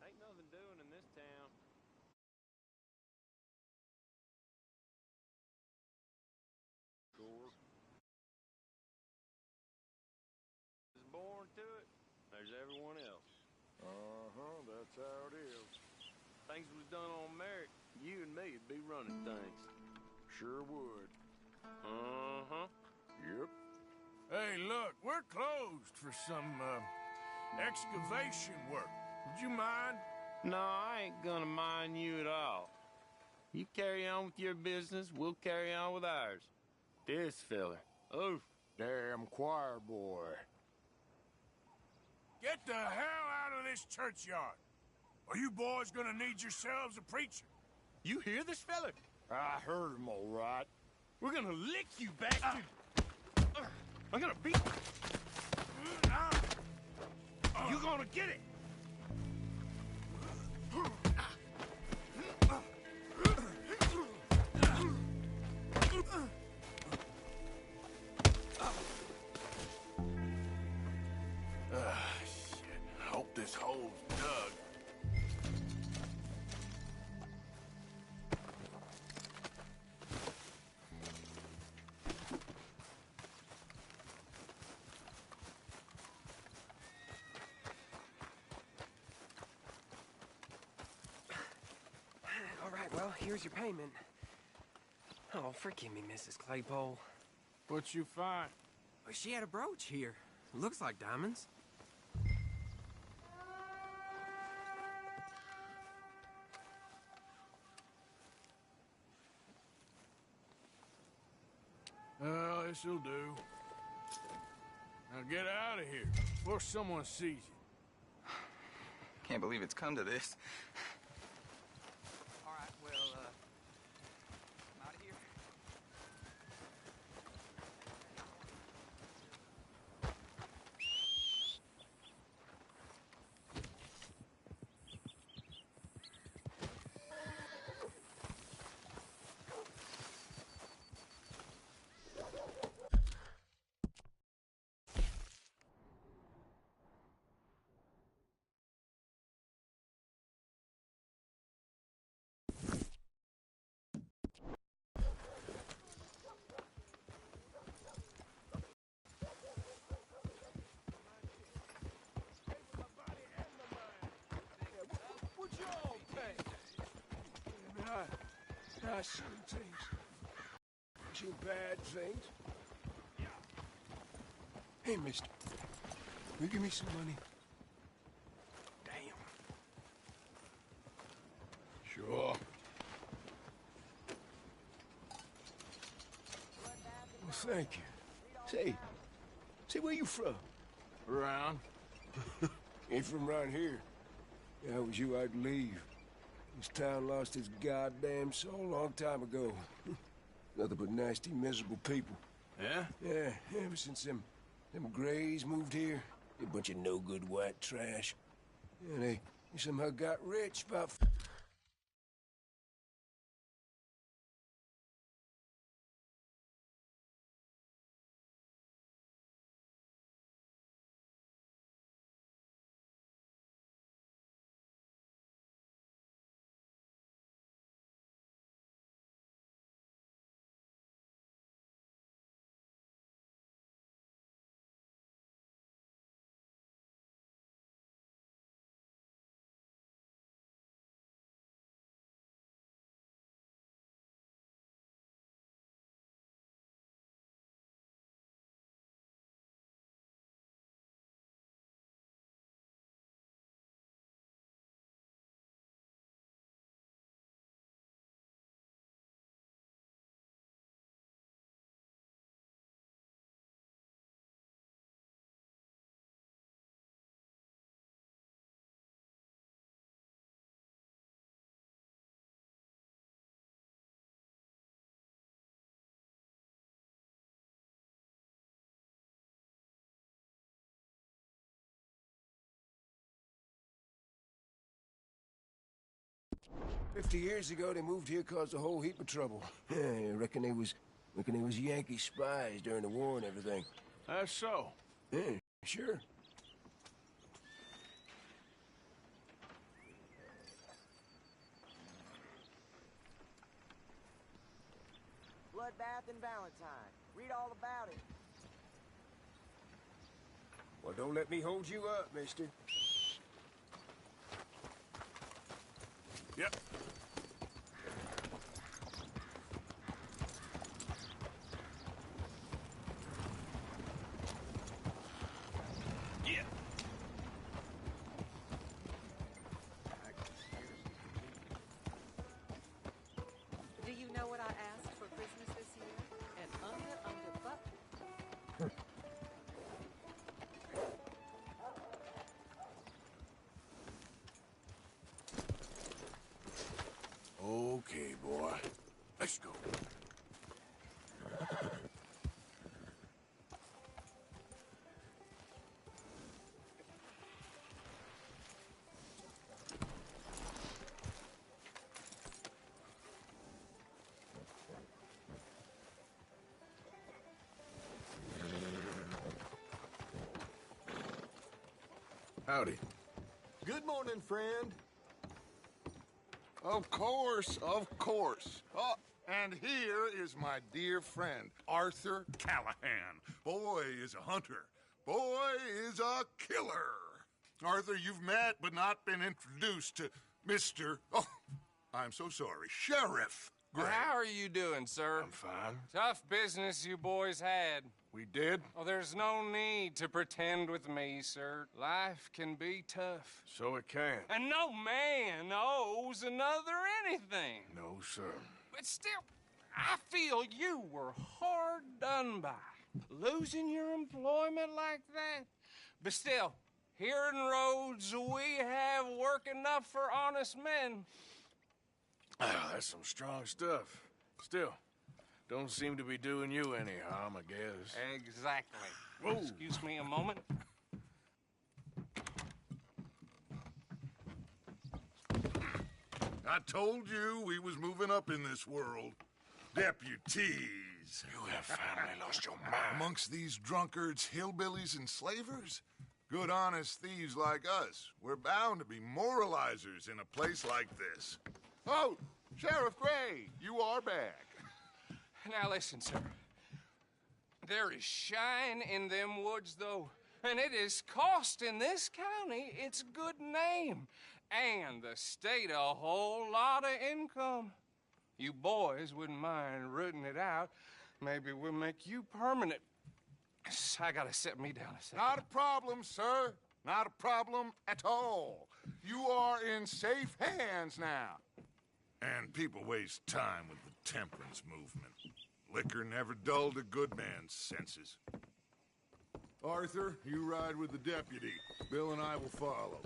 Ain't nothing doing in this town. Is born to it. There's everyone else. That's how it is. Things was done on merit. You and me'd be running things. Sure would. Yep. Hey, look, we're closed for some, excavation work. Would you mind? No, I ain't gonna mind you at all. You carry on with your business, we'll carry on with ours. This feller. Oof. Damn choir boy. Get the hell out of this churchyard. Or you boys gonna need yourselves a preacher. You hear this fella? I heard him all right. We're gonna lick you back to... I'm gonna beat... You gonna get it! Shit. Hope this hole's dug. All right, well, here's your payment. Oh, forgive me, Mrs. Claypole. What'd you find? Well, she had a brooch here. Looks like diamonds. Well, this'll do. Now get out of here before someone sees you. Can't believe it's come to this. All right, well, I'm out of here. I seen things. Seen bad things. Hey, mister. Will you give me some money? Damn. Sure. Well, thank you. Say, where you from? Around. Ain't from around here. If I was you, I'd leave. This town lost its goddamn soul a long time ago. Nothing but nasty, miserable people. Yeah? Yeah, ever since them Grays moved here, A bunch of no-good white trash. Yeah, they somehow got rich about... "50 years ago, they moved here, caused a whole heap of trouble. I reckon they was Yankee spies during the war and everything." That's so. Yeah, sure. Bloodbath and Valentine. Read all about it. Well, don't let me hold you up, mister. Yep. Yeah. Do you know what I asked for Christmas this year? An under butt. Okay, boy. Let's go. Howdy. Good morning, friend. Of course, of course. Oh, and here is my dear friend, Arthur Callahan. Boy is a hunter. Boy is a killer. Arthur, you've met but not been introduced to Mr. Oh, I'm so sorry, Sheriff Gray. How are you doing, sir? I'm fine. Tough business you boys had. We did? Oh, there's no need to pretend with me, sir. Life can be tough. So it can. And no man owes another anything. No, sir. But still, I feel you were hard done by. Losing your employment like that. But still, here in Rhodes, we have work enough for honest men. Ah, that's some strong stuff. Still, don't seem to be doing you any harm, I guess. Exactly. Whoa. Excuse me a moment. I told you we was moving up in this world. Deputies. You have finally lost your mind. Amongst these drunkards, hillbillies, and slavers? Good, honest thieves like us. We're bound to be moralizers in a place like this. Oh, Sheriff Gray, you are back. Now listen, sir. There is shine in them woods, though, and it is costing this county its good name and the state a whole lot of income. You boys wouldn't mind rooting it out. Maybe we'll make you permanent. I gotta sit me down a second. Not a problem, sir. Not a problem at all. You are in safe hands now. And people waste time with the temperance movement. Liquor never dulled a good man's senses. Arthur, you ride with the deputy. Bill and I will follow.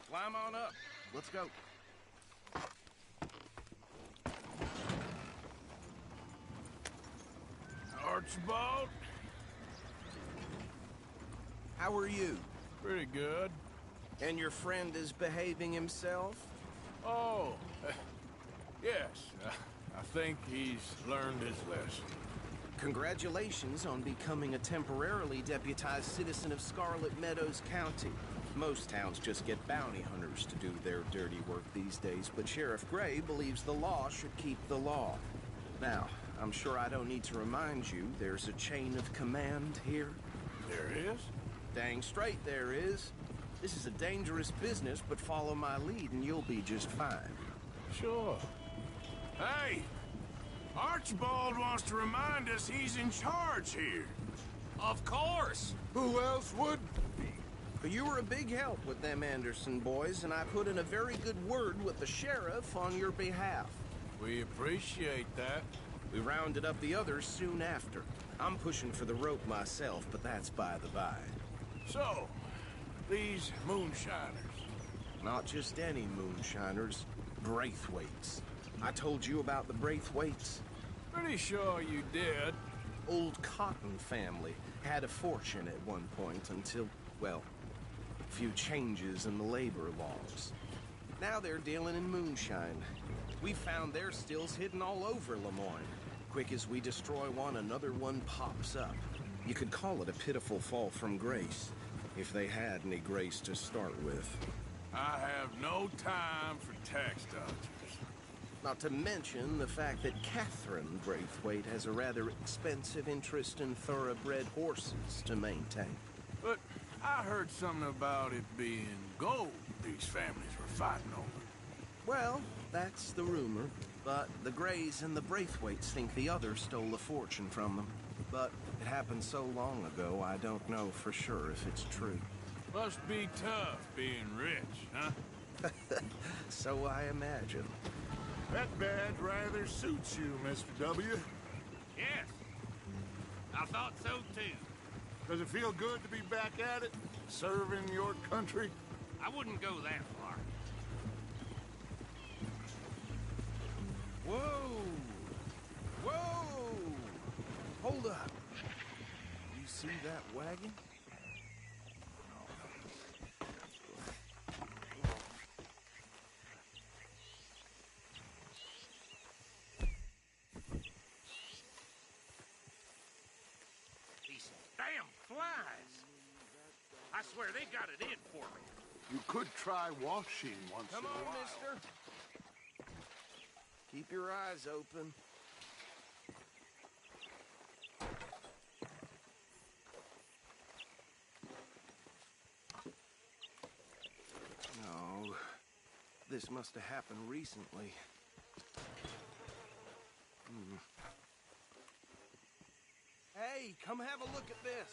Climb on up. Let's go. Archibald? How are you? Pretty good. And your friend is behaving himself? Oh, yes. I think he's learned his lesson. Congratulations on becoming a temporarily deputized citizen of Scarlet Meadows County. Most towns just get bounty hunters to do their dirty work these days, but Sheriff Gray believes the law should keep the law. Now, I'm sure I don't need to remind you there's a chain of command here. There is? Dang straight there is. This is a dangerous business, but follow my lead and you'll be just fine. Sure. Hey! Archibald wants to remind us he's in charge here. Of course! Who else would be? You were a big help with them Anderson boys, and I put in a very good word with the sheriff on your behalf. We appreciate that. We rounded up the others soon after. I'm pushing for the rope myself, but that's by the by. So, these moonshiners. Not just any moonshiners, Braithwaites. I told you about the Braithwaites? Pretty sure you did. Old Cotton family had a fortune at one point until, well, a few changes in the labor laws. Now they're dealing in moonshine. We found their stills hidden all over Lemoyne. Quick as we destroy one, another one pops up. You could call it a pitiful fall from grace, if they had any grace to start with. I have no time for tax dodgers. Not to mention the fact that Catherine Braithwaite has a rather expensive interest in thoroughbred horses to maintain. But I heard something about it being gold these families were fighting over. Well, that's the rumor. But the Grays and the Braithwaites think the others stole a fortune from them. But it happened so long ago, I don't know for sure if it's true. Must be tough being rich, huh? So I imagine. That badge rather suits you, Mr. W. Yes. I thought so, too. Does it feel good to be back at it, serving your country? I wouldn't go that far. Whoa! Whoa! Hold up. You see that wagon? These damn flies! I swear they got it in for me. You could try washing once Come in a on, while. mister. Keep your eyes open. No, this must have happened recently. Hey, come have a look at this.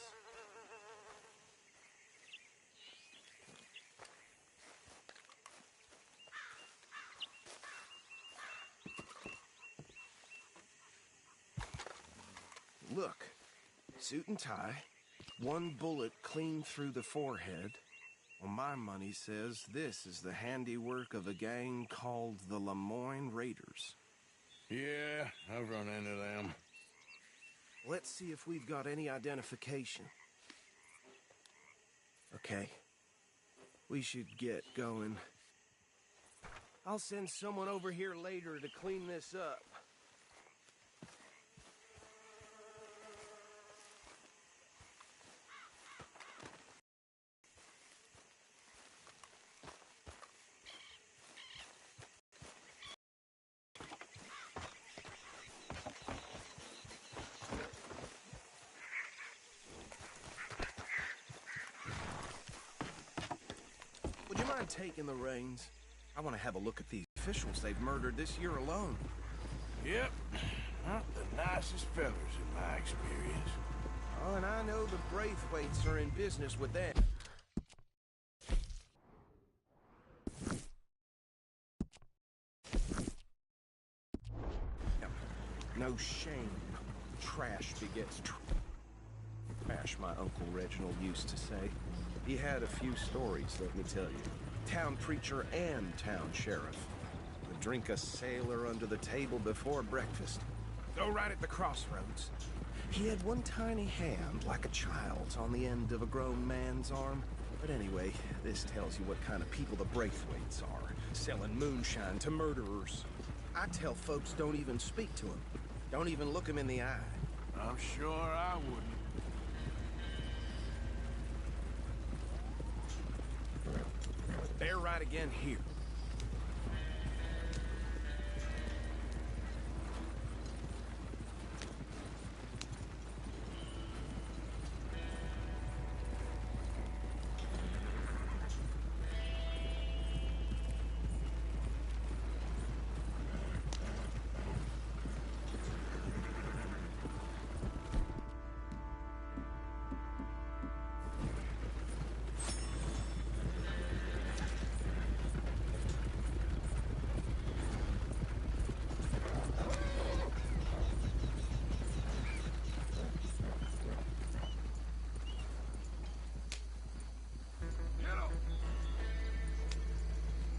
Look, suit and tie, one bullet clean through the forehead. Well, my money says this is the handiwork of a gang called the Lemoyne Raiders. Yeah, I've run into them. Let's see if we've got any identification. Okay. We should get going. I'll send someone over here later to clean this up. Would you mind taking the reins? I want to have a look at these officials they've murdered this year alone. Yep, not the nicest fellas in my experience. Oh, and I know the Braithwaites are in business with them. No shame. Trash begets trash, my Uncle Reginald used to say. He had a few stories, let me tell you. Town preacher and town sheriff. Would drink a sailor under the table before breakfast. Go right at the crossroads. He had one tiny hand, like a child's, on the end of a grown man's arm. But anyway, this tells you what kind of people the Braithwaites are, selling moonshine to murderers. I tell folks don't even speak to him. Don't even look him in the eye. I'm sure I wouldn't. They're right again here.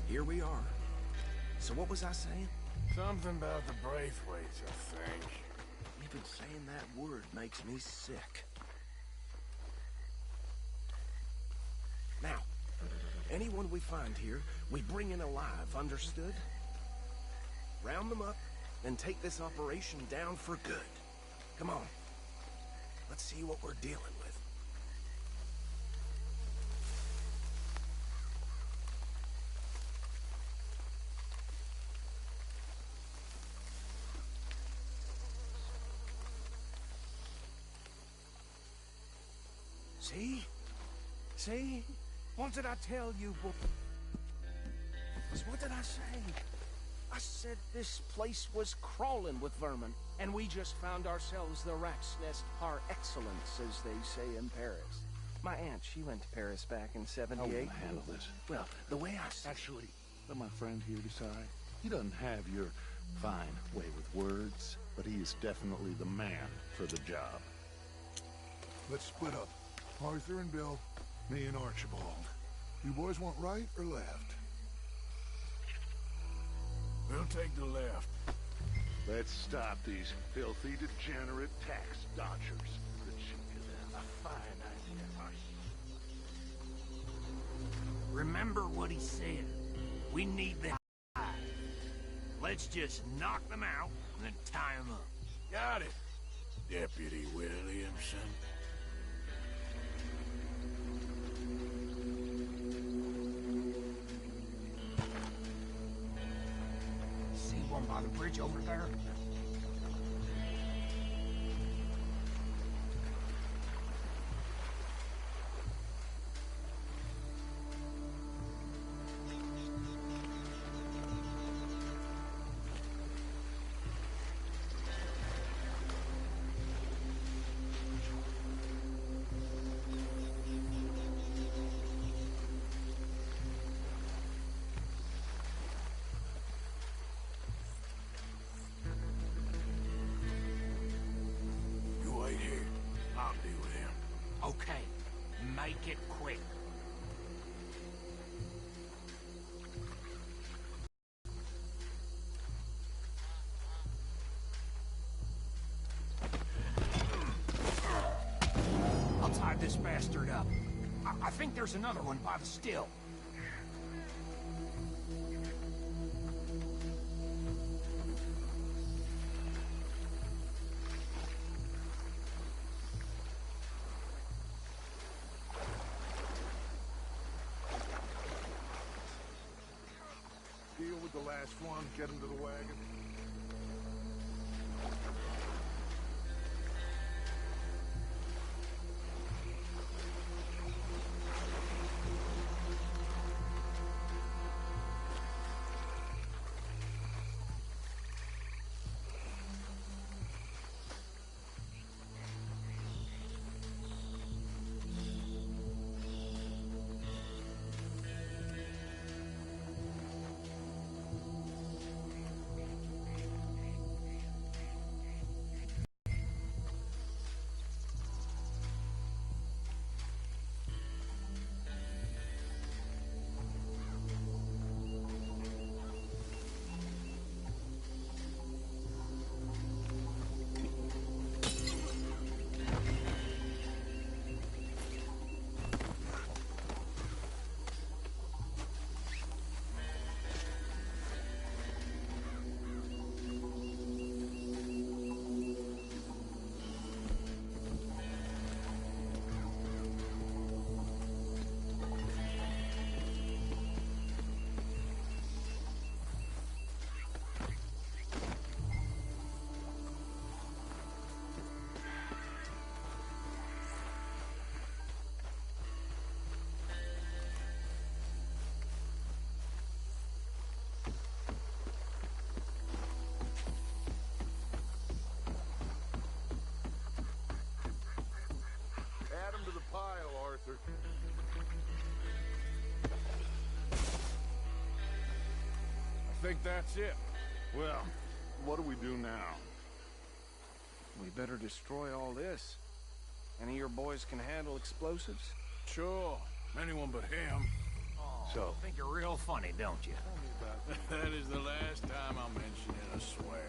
Here we are. So what was I saying? Something about the Braithwaites, I think. Even saying that word makes me sick. Now, anyone we find here, we bring in alive, understood? Round them up, and take this operation down for good. Come on. Let's see what we're dealing with. See? See? What did I tell you? What did I say? I said this place was crawling with vermin, and we just found ourselves the rat's nest par excellence, as they say in Paris. My aunt, she went to Paris back in '78. How will you handle this? Well, the way I... Actually, let my friend here decide. He doesn't have your fine way with words, but he is definitely the man for the job. Let's split up. Arthur and Bill, me and Archibald. You boys want right or left? We'll take the left. Let's stop these filthy, degenerate tax dodgers. The chick is a fine idea. Remember what he said. We need the hive. Let's just knock them out and then tie them up. Got it, Deputy Williamson. See one by the bridge over there? Okay, make it quick. I'll tie this bastard up. I think there's another one by the still. Deal with the last one, get him to the wagon. think that's it. Well, what do we do now? We better destroy all this. Any of your boys can handle explosives? Sure. Anyone but him. So, think you're real funny, don't you? That is the last time I'll mention it, I swear.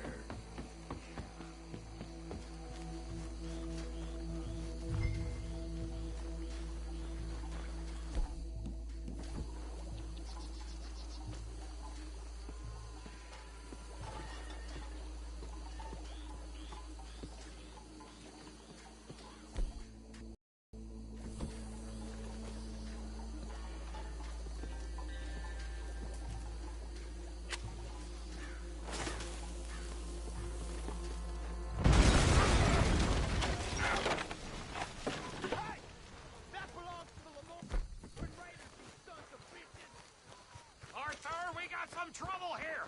Arthur, we got some trouble here!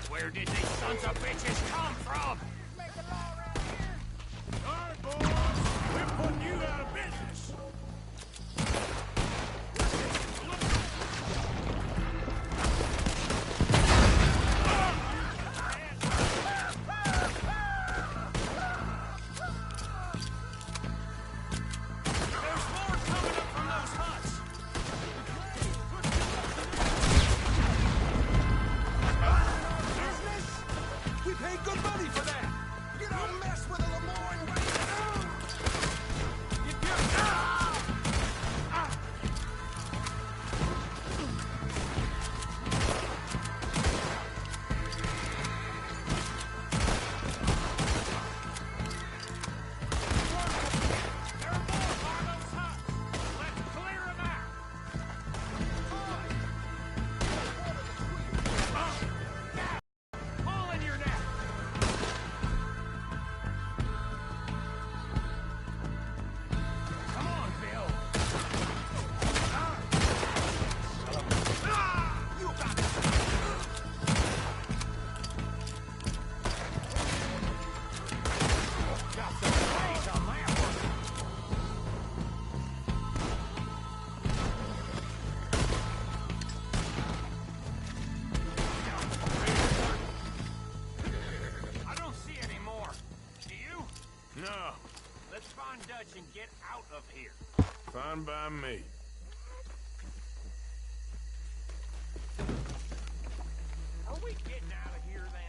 Where did these sons of bitches come from? All right, boys. We're putting you out of business. We paid good money for that! You don't mess with a Lemoyne and get out of here. Fine by me. Are we getting out of here then?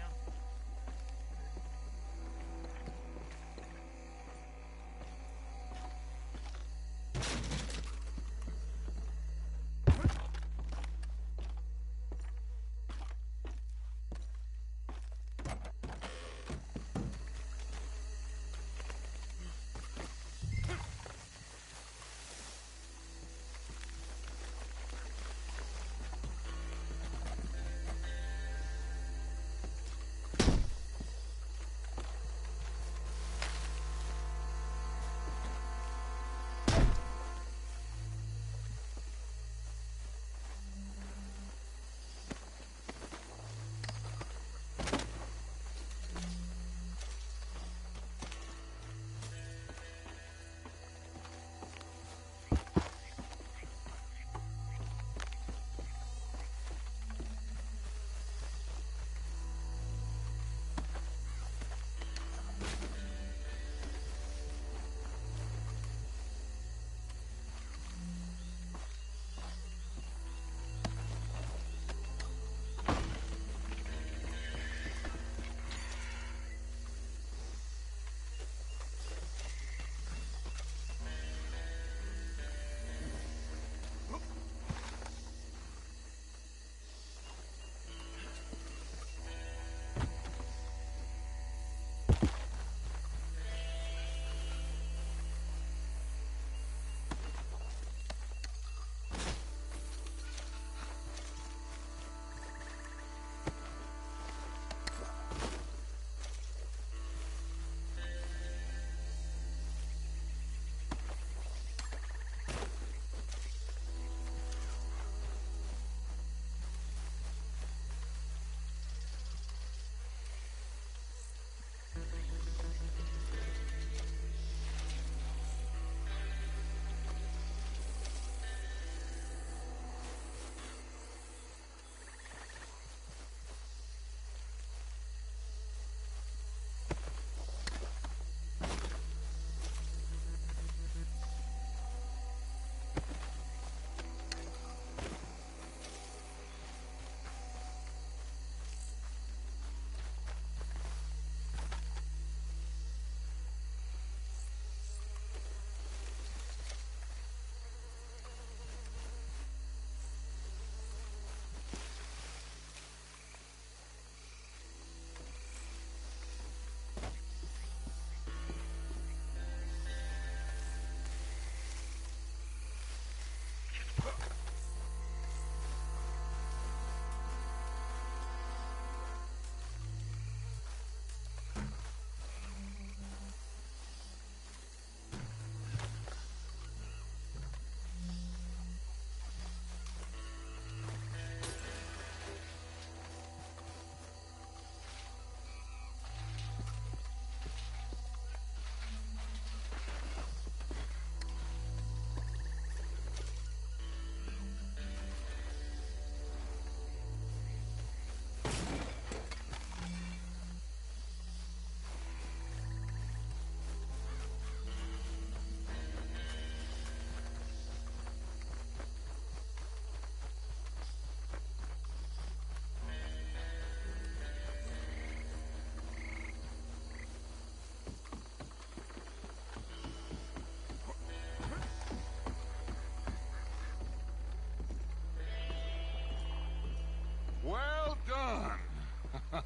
done.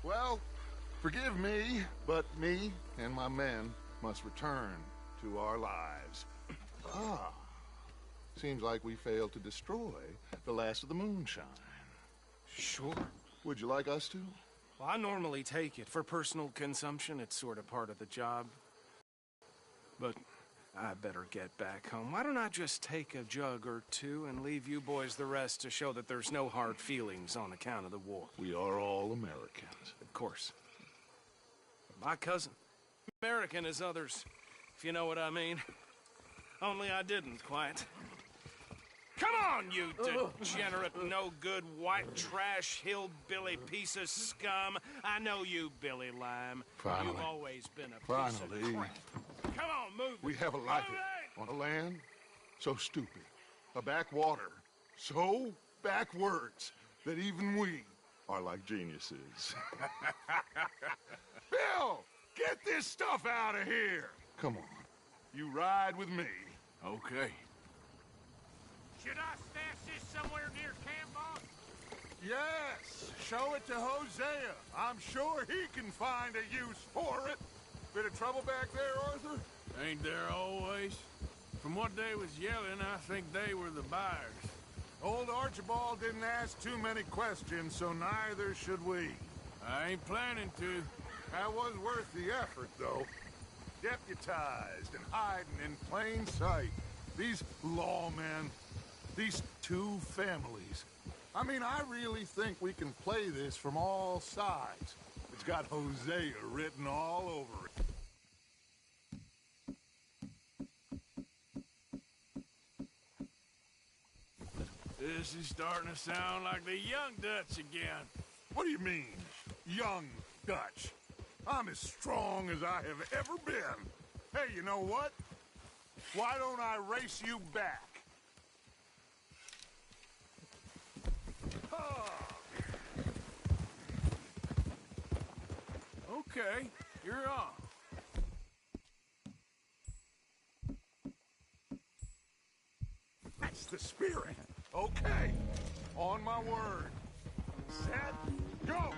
Well, forgive me, but me and my men must return to our lives. Ah, seems like we failed to destroy the last of the moonshine. Sure. Would you like us to? Well, I normally take it. For personal consumption, it's sort of part of the job. But I better get back home. Why don't I just take a jug or two and leave you boys the rest to show that there's no hard feelings on account of the war? We are all Americans. Of course. My cousin. American as others, if you know what I mean. Only I didn't quite. Come on, you degenerate, no-good, white trash, hillbilly piece of scum. I know you, Billy Lime. Finally. You've always been a piece of crap. Come on, move it. We have a life on a land so stupid, a backwater so backwards that even we are like geniuses. Bill, get this stuff out of here. Come on, you ride with me. Okay. Should I stash this somewhere near camp, boss? Yes, show it to Hosea. I'm sure he can find a use for it. Bit of trouble back there, Arthur? Ain't there always? From what they was yelling, I think they were the buyers. Old Archibald didn't ask too many questions, so neither should we. I ain't planning to. That was worth the effort, though. Deputized and hiding in plain sight. These lawmen, these two families. I mean, I really think we can play this from all sides. It's got Hosea written all over it. This is starting to sound like the Young Dutch again. What do you mean, Young Dutch? I'm as strong as I have ever been. Hey, you know what? Why don't I race you back? Okay, you're on. That's the spirit. Okay, on my word. Set, go!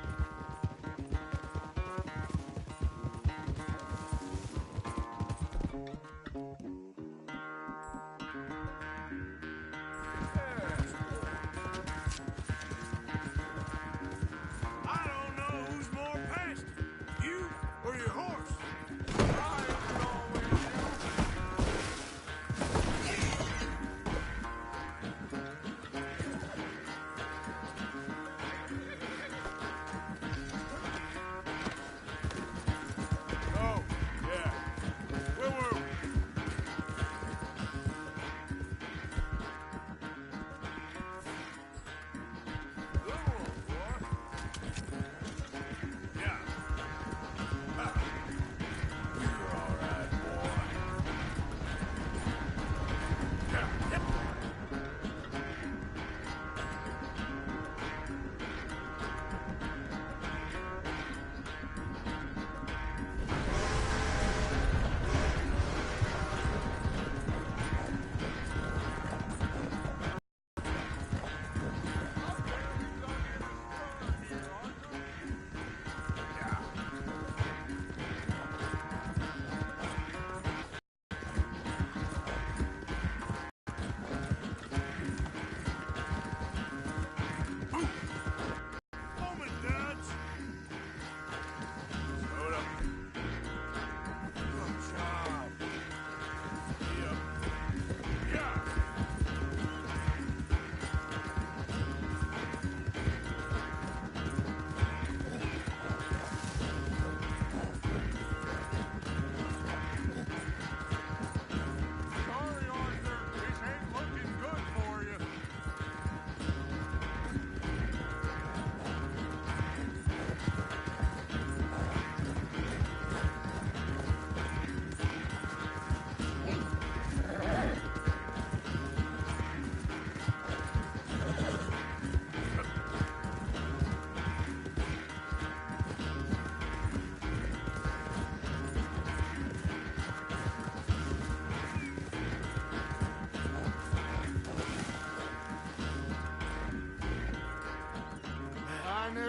I don't know who's more pasty, you or your horse. Oh, yeah. Where were we?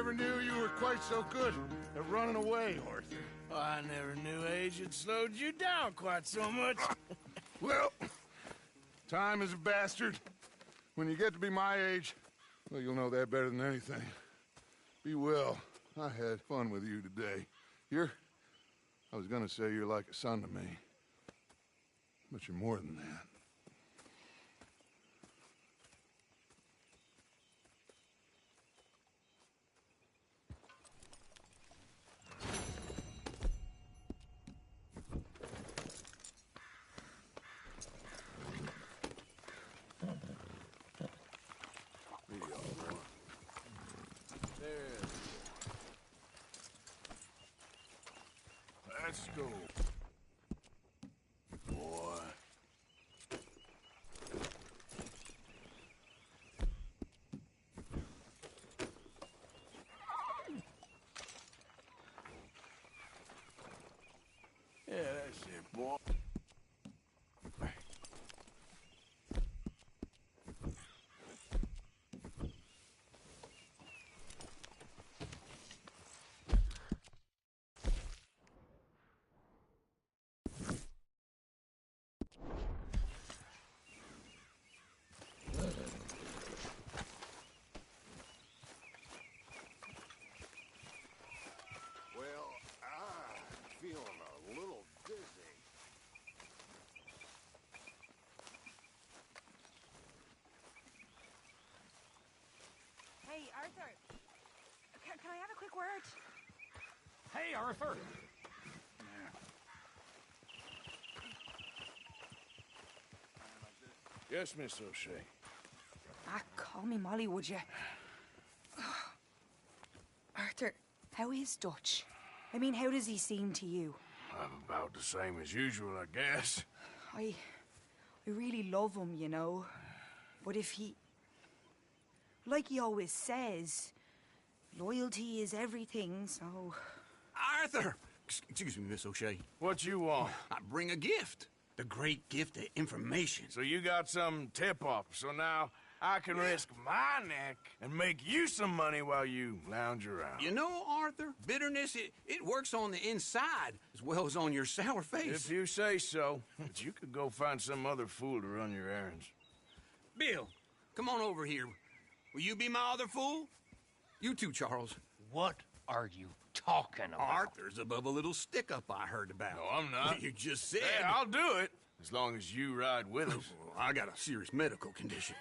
never knew you were quite so good at running away, Arthur. I never knew age had slowed you down quite so much. Well, time is a bastard. When you get to be my age, well, you'll know that better than anything. Be well. I had fun with you today. I was gonna say you're like a son to me, but you're more than that. Let's go. Boy. Yeah, that's it, boy. Well, I'm feeling a little dizzy. Hey, Arthur. Can I have a quick word? Hey, Arthur! Yes, Miss O'Shea. Call me Molly, would you? Arthur, how is Dutch? I mean, how does he seem to you? About the same as usual, I guess. I really love him, you know. But if he... Like he always says, loyalty is everything, so... Arthur! Excuse me, Miss O'Shea. What you want? I bring a gift. The great gift of information. So you got some tip-off, so now I can risk my neck and make you some money while you lounge around. You know, Arthur, bitterness, it works on the inside as well as on your sour face. If you say so. But you could go find some other fool to run your errands. Bill, come on over here. Will you be my other fool? You too, Charles. What are you talking about? Arthur's above a little stick-up I heard about. No, I'm not. You just said... Hey, I'll do it, as long as you ride with us. I got a serious medical condition.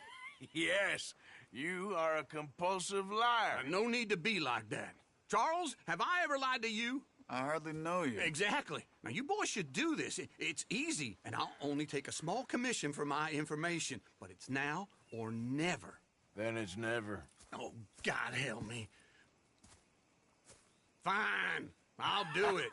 Yes, you are a compulsive liar. No need to be like that. Charles, have I ever lied to you? I hardly know you. Exactly. Now, you boys should do this. It's easy, and I'll only take a small commission for my information. But it's now or never. Then it's never. Oh, God help me. Fine, I'll do it.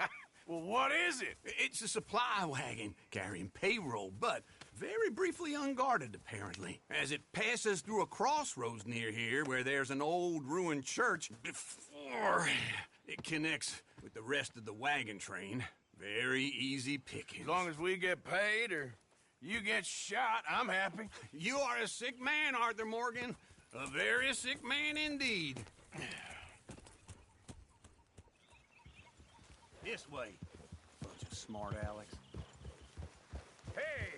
Well, what is it? It's a supply wagon carrying payroll, but very briefly unguarded, apparently, as it passes through a crossroads near here where there's an old ruined church before it connects with the rest of the wagon train. Very easy picking. As long as we get paid or you get shot, I'm happy. You are a sick man, Arthur Morgan. A very sick man indeed. This way. Bunch of smart Alex. Hey,